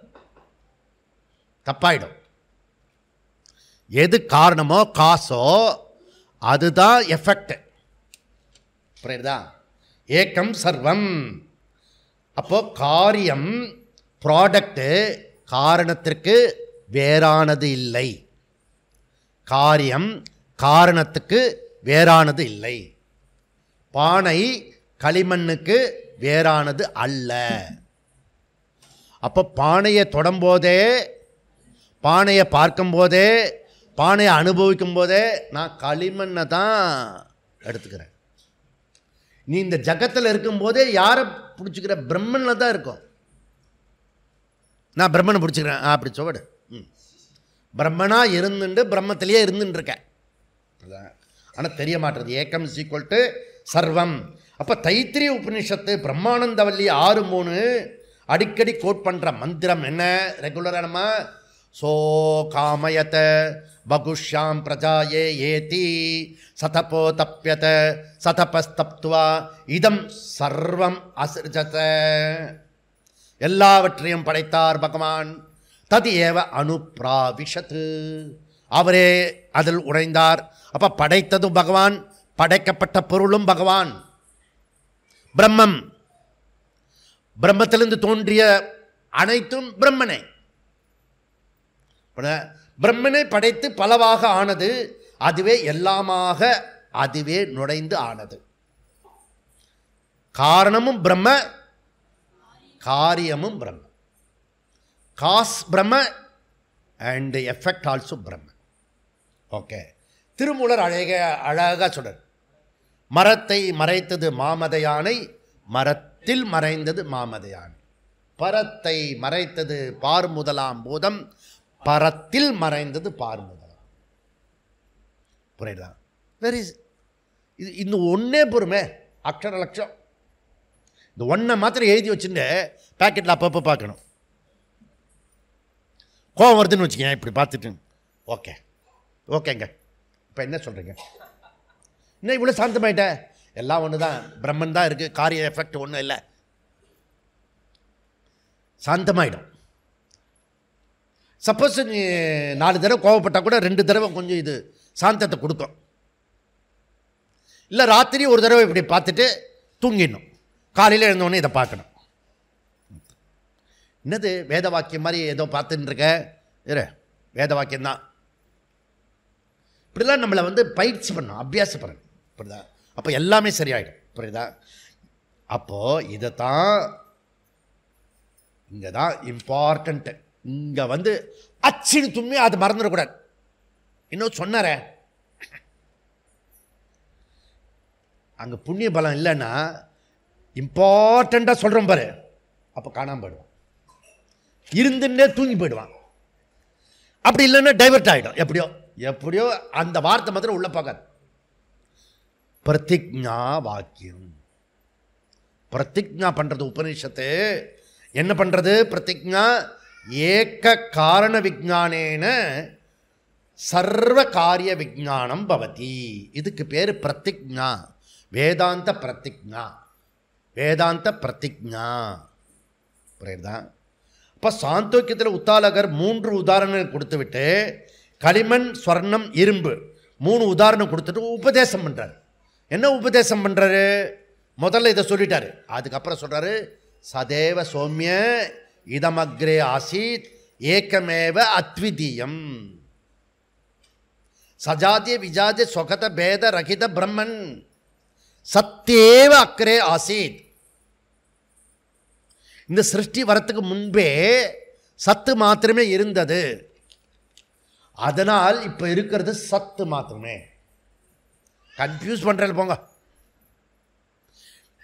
தப்பாயிடும். எது காரணமோ காசோ அதுதான் எஃபெக்ட். புரியுதா? ஏக்கம் சர்வம். அப்போ காரியம் ப்ராடக்ட் காரணத்திற்கு வேறானது இல்லை. காரியம் காரணத்துக்கு வேறானது இல்லை. பானை களிமண்ணுக்கு வேறானது அல்ல. அப்போ பானையை தொடம்போதே, பானையை பார்க்கும்போதே, பானையை அனுபவிக்கும் போதே நான் களிமண்ணை தான் எடுத்துக்கிறேன். நீ இந்த ஜகத்தில் இருக்கும்போதே யாரை பிடிச்சிக்கிற? பிரம்மனில் தான் இருக்கும். நான் பிரம்மனை பிடிச்சிக்கிறேன் அப்படி சொல்லு. பிரம்மனாக இருந்துட்டு பிரம்மத்திலேயே இருந்துட்டுருக்கேன். ஆனால் தெரிய மாட்டுறது. ஏக்கம் இஸ் ஈக்குவல் டு சர்வம். அப்போ தைத்திரிய உபநிஷத்து பிரம்மானந்தவல்லி 6:3 அடிக்கடி கோட் பண்ணுற மந்திரம் என்ன? ரெகுலராக நம்ம சோ காமயத பகுஷ்யாம் பிரஜாயே ஏதி சதபோ தப்யத சதபஸ்தப்துவா இதம் சர்வம் அசிருஜத. எல்லாவற்றையும் படைத்தார் பகவான். தது ஏவ அனுப்ராவிஷத்து, அவரே அதில் உறைந்தார். அப்போ படைத்ததும் பகவான், படைக்கப்பட்ட பொருளும் பகவான். பிரம்மம், பிரம்மத்திலிருந்து தோன்றிய அனைத்தும் பிரம்மனே. பிரம்மனை படைத்து பலவாக ஆனது, அதுவே எல்லாமாக அதுவே நுழைந்து ஆனது. காரணமும் பிரம்ம, காரியமும் பிரம்ம. காஸ் பிரம்ம அண்ட் எஃபெக்ட் ஆல்சோ பிரம்ம. ஓகே. திருமூலர் அழகாக சொல்றார், மரத்தை மறைத்தது மாமத யானை, மரத்தில் மறைந்தது மாமத யானை. பரத்தை மறைத்தது பார் முதலாம் பூதம், பரத்தில் மறைந்தது பார் முதலாம். புரியுதா? வெரி இது இந்த ஒன்றே பொறுமை, அக்ஷர லட்சம். இந்த ஒன்றை மாத்திரம் எழுதி வச்சுட்டு பேக்கெட்டில் அப்பப்போ பார்க்கணும். கோவம் வருதுன்னு வச்சுக்கேன், இப்படி பார்த்துட்டு ஓகே ஓகேங்க இப்போ என்ன சொல்கிறீங்க, இன்னும் இவ்வளோ சாந்தமாயிட்ட, எல்லாம் ஒன்று தான், பிரம்மன் தான் இருக்குது, காரிய எஃபெக்ட் ஒன்றும் இல்லை, சாந்தமாயிடும். சப்போஸ் நீ 4 தடவை கோவப்பட்டால் கூட 2 தடவை கொஞ்சம் இது சாந்தத்தை கொடுக்கும். இல்லை ராத்திரி ஒரு தடவை இப்படி பார்த்துட்டு தூங்கிடணும், காலையில் எழுந்தோடனே இதை பார்க்கணும். என்னது வேத வாக்கியம் மாதிரி ஏதோ பார்த்துட்டு இருக்க, வேத வாக்கியம்தான். இப்படிலாம் நம்மளை பயிற்சி பண்ணணும், அபியாசம் பண்ணணும். புரியுதா? அப்போ எல்லாமே சரியாயிடும். புரியுதா? அப்போது இதை தான் இங்கே தான் இம்பார்ட்டண்ட்டு. இங்கே அச்சின்னு தும்மி அதை மறந்துடக்கூடாது. இன்னும் சொன்னார அங்கே புண்ணிய பலம் இல்லைன்னா இம்பார்ட்டண்ட்டாக சொல்கிறோம் பாரு, அப்போ காணாமல் போயிடுவான், இருந்துன்னே தூங்கி போயிடுவான். அப்படி இல்லைன்னா டைவர்ட் ஆகிடும். எப்படியோ எப்படியோ அந்த வார்த்தை மாத்திரம் உள்ள பார்க்காது. பிரதிஜா வாக்கியம், பிரதிஜா பண்ணுறது உபநிஷத்து என்ன பண்ணுறது? பிரதிஜா ஏக காரண விஜானேன சர்வ காரிய விஜானம் பவதி. இதுக்கு பேர் பிரதிஜா, வேதாந்த பிரதிஜா, வேதாந்த பிரதிஜா. புரியுதா? இப்போ சாந்தோக்கியத்தில் உத்தாலகர் 3 உதாரணங்கள் கொடுத்து விட்டு, களிமண் ஸ்வர்ணம் இரும்பு 3 உதாரணம் கொடுத்துட்டு உபதேசம் பண்ணுறாரு. என்ன உபதேசம் பண்ணுறாரு? முதல்ல இதை சொல்லிட்டாரு, அதுக்கப்புறம் சொல்கிறாரு சதேவ சௌமிய இதமக்ரே ஆசீத் ஏக்கமேவ அத்விதீயம் சஜாத்திய விஜாத்திய சொகத பேத ரகித பிரம்மன் சத்தேவ அக்ரே ஆசீத். இந்த சிருஷ்டி வரத்துக்கு முன்பே சத்து மாத்திரமே இருந்தது, அதனால் இப்போ இருக்கிறது சத்து மாத்திரமே. கன்ஃபியூஸ் பண்ணுறது போங்க.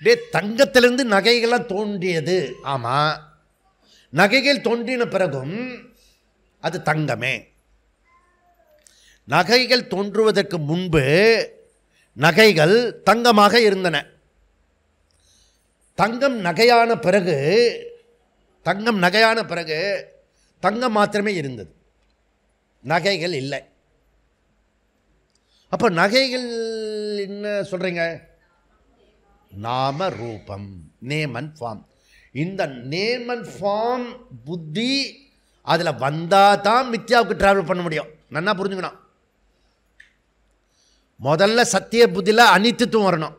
டே, தங்கத்திலிருந்து நகைகள்லாம் தோன்றியது, ஆமாம், நகைகள் தோன்றின பிறகும் அது தங்கமே. நகைகள் தோன்றுவதற்கு முன்பு நகைகள் தங்கமாக இருந்தன. தங்கம் நகையான பிறகு தங்கம் மாத்திரமே இருந்தது, நகைகள் இல்லை. அப்போ நகைகள் என்ன சொல்கிறீங்க? நாம ரூபம், நேம் அண்ட் ஃபார்ம். இந்த நேம் அண்ட் ஃபார்ம் புத்தி அதில் வந்தால் தான் மித்யாவுக்கு ட்ராவல் பண்ண முடியும். நல்லா புரிஞ்சுக்கணும். முதல்ல சத்திய புத்தியில் அனித்தித்துவம் வரணும்,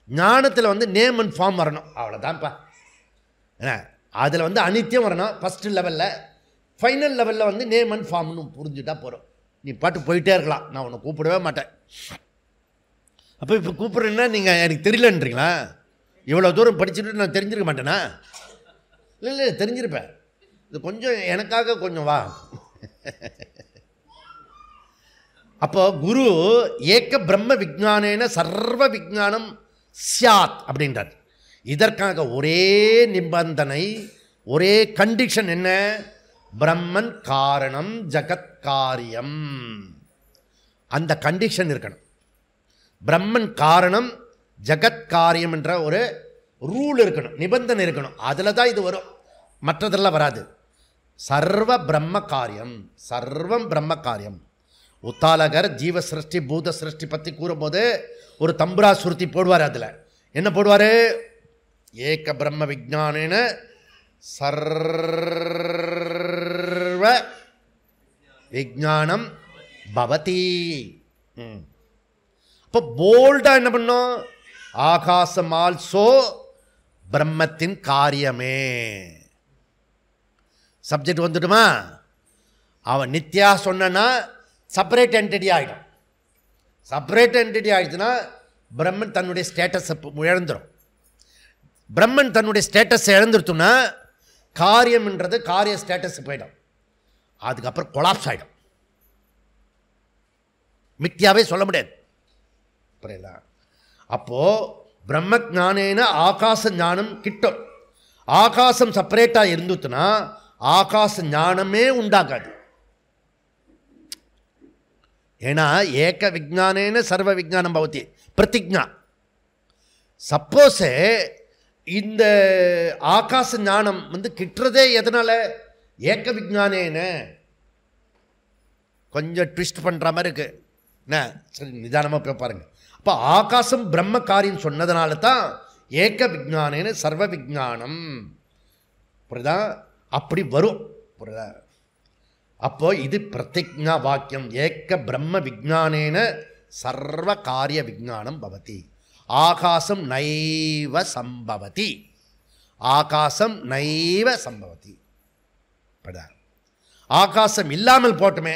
ஞானத்தில் வந்து நேம் அண்ட் ஃபார்ம் வரணும். அவ்வளோதான்ப்பா. ஏன்னா அதில் வந்து அனித்தியம் வரணும் ஃபஸ்ட்டு லெவலில், ஃபைனல் லெவலில் வந்து நேம் அண்ட் ஃபார்ம்னு புரிஞ்சுட்டா போகிறோம். நீ பாட்டு போயிட்டே இருக்கலாம், நான் உன்னை கூப்பிடவே மாட்டேன். அப்போ இப்போ கூப்பிட்றேன்னா நீங்கள் எனக்கு தெரியலன்றீங்களா? இவ்வளோ தூரம் படிச்சுட்டு நான் தெரிஞ்சிருக்க மாட்டேனா? இல்லை தெரிஞ்சிருப்பேன். இது கொஞ்சம் எனக்காக கொஞ்சம் வா. அப்போ குரு ஏக பிரம்ம விஜானேன சர்வ விஜானம் சியாத் அப்படின்றார். இதற்காக ஒரே நிபந்தனை, ஒரே கண்டிஷன் என்ன? பிரம்மன் காரணம் ஜகத் காரியம். அந்த கண்டிஷன் இருக்கணும். பிரம்மன் காரணம் ஜகத் காரியம் என்ற ஒரு ரூல் இருக்கணும், நிபந்தனை இருக்கணும். அதில் தான் இது வரும், மற்றதெல்லாம் வராது. சர்வ பிரம்ம காரியம், சர்வம் பிரம்ம காரியம். உத்தாலகர் ஜீவ சிருஷ்டி பூத சிருஷ்டி பற்றி கூறும்போது ஒரு தம்புரா சுருத்தி போடுவார். அதில் என்ன போடுவார்? ஏக பிரம்ம விஜானேன சர்வ விஜானம் பவதி. இப்போ போல்டாக என்ன பண்ணோம்? ஆகாசம் ஆல்சோ பிரம்மத்தின் காரியமே. சப்ஜெக்ட் வந்துடுமா? அவன் நித்யா சொன்னா செப்பரேட் என்டிட்டி ஆகிடும். செப்பரேட் என்டிட்டி ஆகிடுச்சுன்னா பிரம்மன் தன்னுடைய ஸ்டேட்டஸை இழந்துடும். பிரம்மன் தன்னுடைய ஸ்டேட்டஸை இழந்துருத்துன்னா காரியம்ன்றது காரிய ஸ்டேட்டஸ் போயிடும். அதுக்கப்புறம் கொலாப்ஸ் ஆகிடும், மித்யாவே சொல்ல முடியாது. புரியுதா? அப்போது பிரம்ம ஞானேன ஆகாச ஞானம் கிட்டும். ஆகாசம் செப்பரேட்டாக இருந்துச்சுன்னா ஆகாச ஞானமே உண்டாகாது. ஏன்னா ஏக விஜானேன சர்வ விஜானம் பவதி பிரதிஜா. சப்போஸ் இந்த ஆகாச ஞானம் வந்து கிட்டுறதே எதனால? ஏக விஜானேன. கொஞ்சம் ட்விஸ்ட் பண்ணுற மாதிரி இருக்கு. என்ன சரி, நிதானமாக போய் பாருங்க. அப்போ ஆகாசம் பிரம்ம காரியம் சொன்னதுனால தான் ஏக விஜானேன சர்வ விஜானம். புரியுதா? அப்படி வரும். புரியுதா? அப்போ இது பிரதிஜா வாக்கியம். ஏக பிரம்ம விஜானேன சர்வ காரிய விஜானம் பவதி. ஆகாசம் நைவ சம்பவதி. ஆகாசம் நைவ சம்பவதி. ஆகாசம் இல்லாமல் போட்டுமே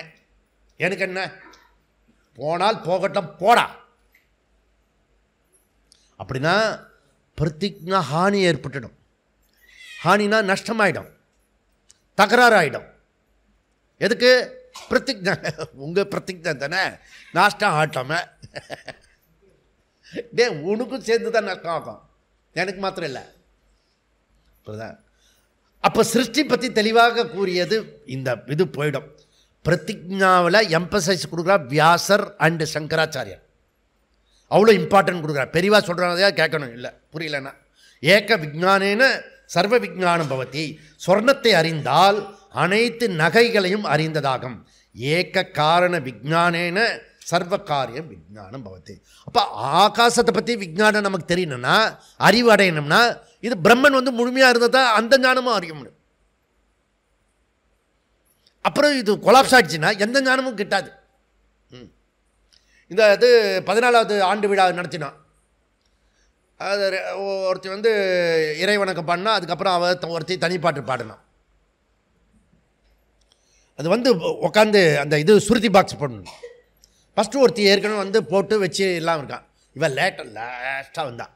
எனக்கு என்ன? போனால் போகட்டும், போடா. அப்படின்னா பிரதிஜா ஹானி ஏற்பட்டுடும். ஹானினா நஷ்டமாயிடும், தகராறு ஆகிடும். எதுக்கு? பிரதிஜா. உங்கள் பிரதிஜா தானே நஷ்டம் ஆட்டோமே. டே உனக்கும் சேர்ந்து தான் நஷ்டம் ஆகும், எனக்கு மாத்திரம் இல்லை. அப்போ சிருஷ்டி பற்றி தெளிவாக கூறியது இந்த இது போயிடும். பிரதிஜாவில் எம்பசைஸ் கொடுக்குறா வியாசர் அண்டு சங்கராச்சாரியர். அவ்வளோ இம்பார்ட்டன்ட் கொடுக்குறா. பெரியவா சொல்கிறதா கேட்கணும். இல்லை புரியலன்னா ஏக விஜானேன சர்வ விஜானம் பவதி. சொர்ணத்தை அறிந்தால் அனைத்து நகைகளையும் அறிந்ததாகும். ஏக காரண விஜானேன சர்வ காரியம் விஜானம் பவதி. அப்போ ஆகாசத்தை பற்றி விஜானம் நமக்கு தெரியணும்னா, அறிவு அடையணும்னா, இது பிரம்மன் வந்து முழுமையாக இருந்தால் தான் அந்த ஞானமும் அறிய முடியும். அப்புறம் இது கொலாப்ஸ் ஆகிடுச்சுன்னா எந்த ஞானமும் கிட்டாது. இந்த இது 14வது ஆண்டு விழா நடத்தினான். அது ஒருத்தி வந்து இறைவணக்கம் பாடினா, அதுக்கப்புறம் ஒருத்தி தனிப்பாட்டு பாடினான். அது வந்து உட்காந்து அந்த இது சுருதி பாக்ஸ் போடணும். ஃபஸ்ட்டு ஒருத்தி ஏற்கனவே வந்து போட்டு வச்சு எல்லாம் இருக்கான். இவன் லேட்டாக வந்தான்,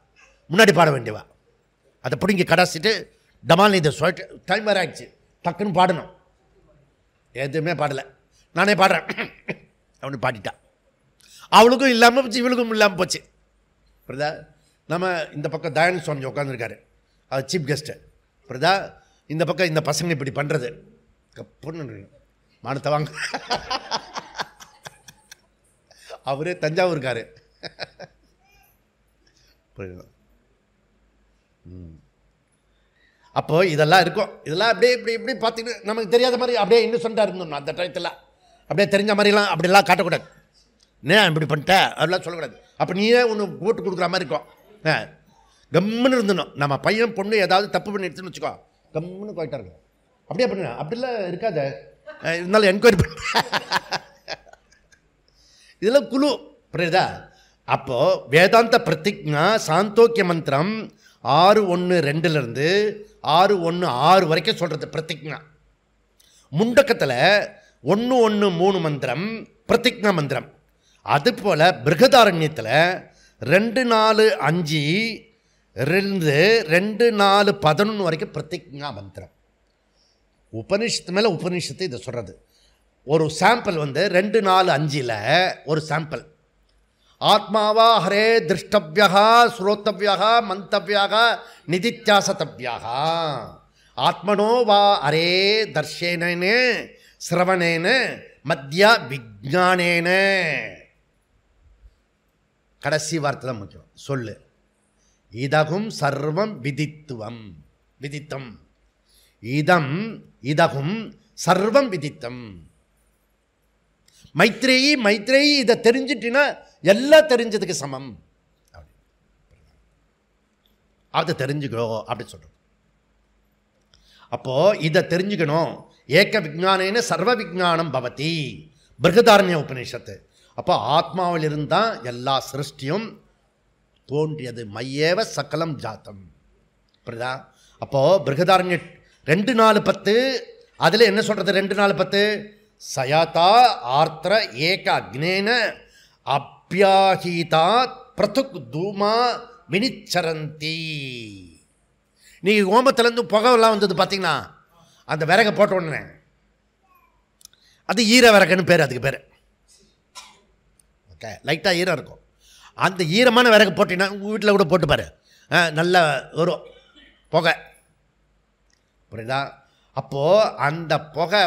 முன்னாடி பாட வேண்டியவா. அதை பிடிங்கி கடாசிட்டு டமால் இதை சொல்லிட்டு டைம் வேறு ஆகிடுச்சு, டக்குன்னு பாடணும். எதுவுமே பாடலை, நானே பாடுறேன் அவனு பாடிட்டான். அவளுக்கும் இல்லாமல் போச்சு, இவளுக்கும் இல்லாமல் போச்சு. புரியுதா? நம்ம இந்த பக்கம் தயானந்த சுவாமி உட்காந்துருக்காரு, அது சீஃப் கெஸ்ட்டு. புரியுதா? இந்த பக்கம் இந்த பசங்க இப்படி பண்ணுறது பொண்ணு மானத்தை வாங்க. அவரே தஞ்சாவூர் இருக்காரு. புரியுது? அப்போ இதெல்லாம் இருக்கும். இதெல்லாம் அப்படியே இப்படி இப்படி பார்த்துக்கிட்டு நமக்கு தெரியாத மாதிரி அப்படியே இன்னுசென்ட்டாக இருந்தோம். அந்த டயத்தில் அப்படியே தெரிஞ்ச மாதிரிலாம் அப்படிலாம் காட்டக்கூடாது. ஏன் இப்படி பண்ணிட்டேன் அப்படிலாம் சொல்லக்கூடாது. அப்போ நீயே ஒன்று போட்டு கொடுக்குற மாதிரி இருக்கும். கம்முன்னு இருந்தணும். நம்ம பையன் பொண்ணு ஏதாவது தப்பு பண்ணி எடுத்துன்னு வச்சுக்கோ, கம்முன்னு போயிட்டா இருக்கும். அப்படியே பண்ண அப்படிலாம் இருக்காத, இருந்தாலும் என்கொயரி பண்ண இதெல்லாம் குழு, புரியுதா? அப்போது வேதாந்த பிரதிஜ்ஞா சாந்தோக்கிய மந்திரம் 6:1:2 6:1:6 வரைக்கும் சொல்கிறது பிரதிஜ்ஞா. முண்டக்கத்தில் 1:1:3 மந்திரம் பிரதிஜ்ஞா மந்திரம். அதுபோல் பிருகதாரண்யத்தில் 2:4:5 2:4:11 வரைக்கும் பிரதிஜ்ஞா மந்திரம். உபனிஷத்து மேலே உபனிஷத்து இதை சொல்கிறது. ஒரு சாம்பிள் 2:4:5 ஒரு சாம்பிள். ஆத்மாவா ஹரே திருஷ்டவ்யா ஸ்ரோத்தவ்யா மந்தவ்யா நிதித்தியாசத்தவ்யா ஆத்மனோ வா அரே தர்ஷேன சிரவணேன மத்தியா விஜானேன. கடைசி வார்த்தை தான் முக்கியம். சொல்லு. இதகும் சர்வம் விதித்துவம் விதித்தம். இதம் இதகும் சர்வம் விதித்தம். மைத்ரேயி மைத்ரேயி இதை தெரிஞ்சிட்டினா எல்லாம் தெரிஞ்சதுக்கு சமம். அதை தெரிஞ்சுக்கோ அப்படி சொல்கிறோம். அப்போது இதை தெரிஞ்சுக்கணும். ஏக விஜானேன சர்வ விஜானம் பவதி பிருகதாரண்ய உபநிஷத்து. அப்போ ஆத்மாவில் இருந்தால் எல்லா சிருஷ்டியும் தோன்றியது. மையேவ சகலம் ஜாத்தம். புரியுதா? அப்போது பிருகதாரண்ய 2:4:10 அதில் என்ன சொல்கிறது? 2:4:10 சயாத்தா ஆர்த்திர ஏக அக்னேன அப்யாஹீதா பிரதுக் தூமா வினிச்சரந்தி. நீங்கள் ஓமத்திலேருந்து புகைலாம் வந்தது பார்த்தீங்கன்னா, அந்த விறகை போட்ட உடனே அது ஈர விறகுன்னு பேர். அதுக்கு பேர் ஓகே, லைட்டாக ஈரம் இருக்கும். அந்த ஈரமான விறகு போட்டிங்கன்னா உங்கள் வீட்டில் கூட போட்டு பாரு, நல்ல வரும் புகை. புரியுதா? அப்போது அந்த புகை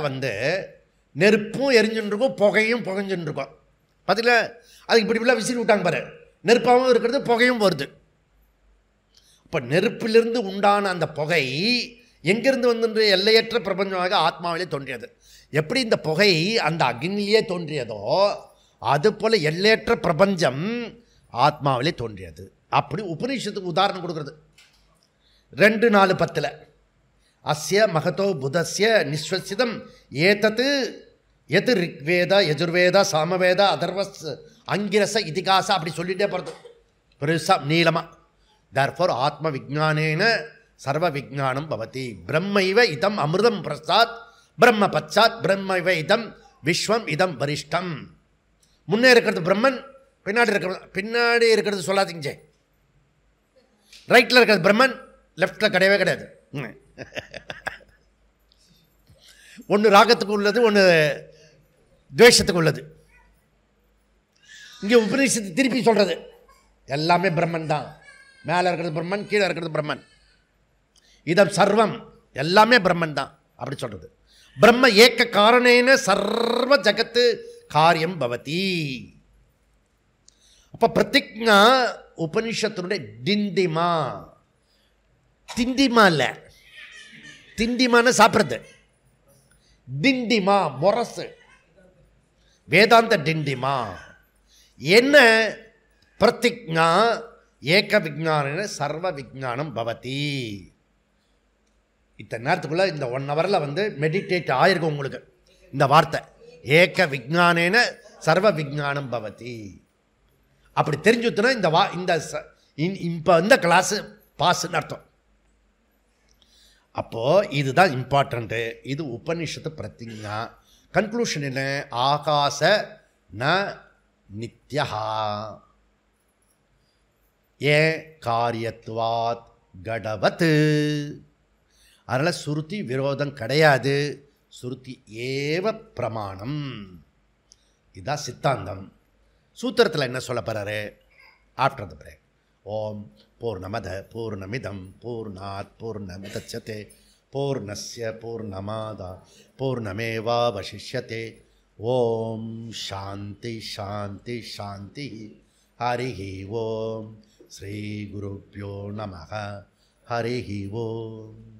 நெருப்பும் எரிஞ்சுன்னு இருக்கும், புகையும் புகைஞ்சுன்னு இருக்கும். பார்த்தீங்களா? அதுக்கு இப்படி இப்படிலாம் விசிறி விட்டாங்க பாரு, நெருப்பாகவும் இருக்கிறது புகையும் வருது. இப்போ நெருப்பிலிருந்து உண்டான அந்த புகை எங்கிருந்து வந்து எல்லையற்ற பிரபஞ்சமாக ஆத்மாவிலே தோன்றியது. எப்படி இந்த புகை அந்த அக்னியிலே தோன்றியதோ அதுபோல் எல்லையற்ற பிரபஞ்சம் ஆத்மாவிலே தோன்றியது. அப்படி உபநிஷத்துக்கு உதாரணம் கொடுக்குறது 2:4:10 அஸ்ய மகதோ புதஸ்ய நிஸ்வசிதம் ஏதத்து எது ரிக்வேத யஜுர்வேத சாமவேத அதர்வஸ் அங்கிரச இதிகாச அப்படி சொல்லிகிட்டே போகிறது பெருசாக நீளமாக. தேர்ஃபோர் ஆத்ம விஜானேன சர்வ விஜானம் பவதி. பிரம்மைவ இதம் அமிர்தம் பிரசாத் பிரம்ம பச்சாத் பிரம்மைவ இதம் விஸ்வம் இதம் வரிஷ்டம். முன்னே இருக்கிறது பிரம்மன், பின்னாடி இருக்கிறது சொல்லாதீங்க. ரைட்டில் இருக்கிறது பிரம்மன், லெஃப்டில் கிடையவே கிடையாது. ஒன்று ராகத்துக்கு உள்ளது, ஒன்று துவேஷத்துக்கு உள்ளது. இங்கே உபநிஷத்து திருப்பி சொல்கிறது எல்லாமே பிரம்மன் தான். மேலே இருக்கிறது பிரம்மன், கீழே இருக்கிறது பிரம்மன். இதம் சர்வம் எல்லாமே பிரம்மன் தான் அப்படி சொல்கிறது. பிரம்ம ஏக்க காரணேன சர்வ ஜகத்து காரியம் பவதி. அப்போ பிரதிஜ்ஞா உபனிஷத்தினுடைய டிண்டிமா. திண்டிமா இல்லை, திண்டிமான சாப்பிட்றது. டிண்டிமா முரசு, வேதாந்த டிண்டிமா. என்ன பிரதிஜ்ஞா? ஏக விஜான சர்வ விஜானம் பவதி. இத்தனை நேரத்துக்குள்ள இந்த 1 ஹவரில் மெடிடேட் ஆயிருக்கும் உங்களுக்கு இந்த வார்த்தை. ஏக விஜானேன சர்வ விஜானம் பவதி. அப்படி தெரிஞ்சுனா இந்த இப்போ இந்த கிளாஸு பாஸ்ன்னு அர்த்தம். அப்போது இதுதான் இம்பார்ட்டண்ட்டு. இது உபனிஷத்து பிரதிஜ்ஞா. கன்க்ளூஷன் என்ன? ஆகாச ந நித்யா ஏ காரியத்வாத் கடவத். அதனால் சுருதி விரோதம் கிடையாது. சுருதி ஏவ பிரமாணம். இதுதான் சித்தாந்தம். சூத்திரத்தில் என்ன சொல்ல போகிறாரு? After the break. ஓம் பூர்ணமத பூர்ணமிதம் பூர்ணாத் பூர்ணமுதச்யதே பூர்ணஸ்ய பூர்ணமாதா பூர்ணமேவாவசிஷ்யதே. ஓம் சாந்தி சாந்தி சாந்தி. ஹரிஹி ஓம். ஸ்ரீ குருப்யோ நமஹ. ஹரிஹி ஓம்.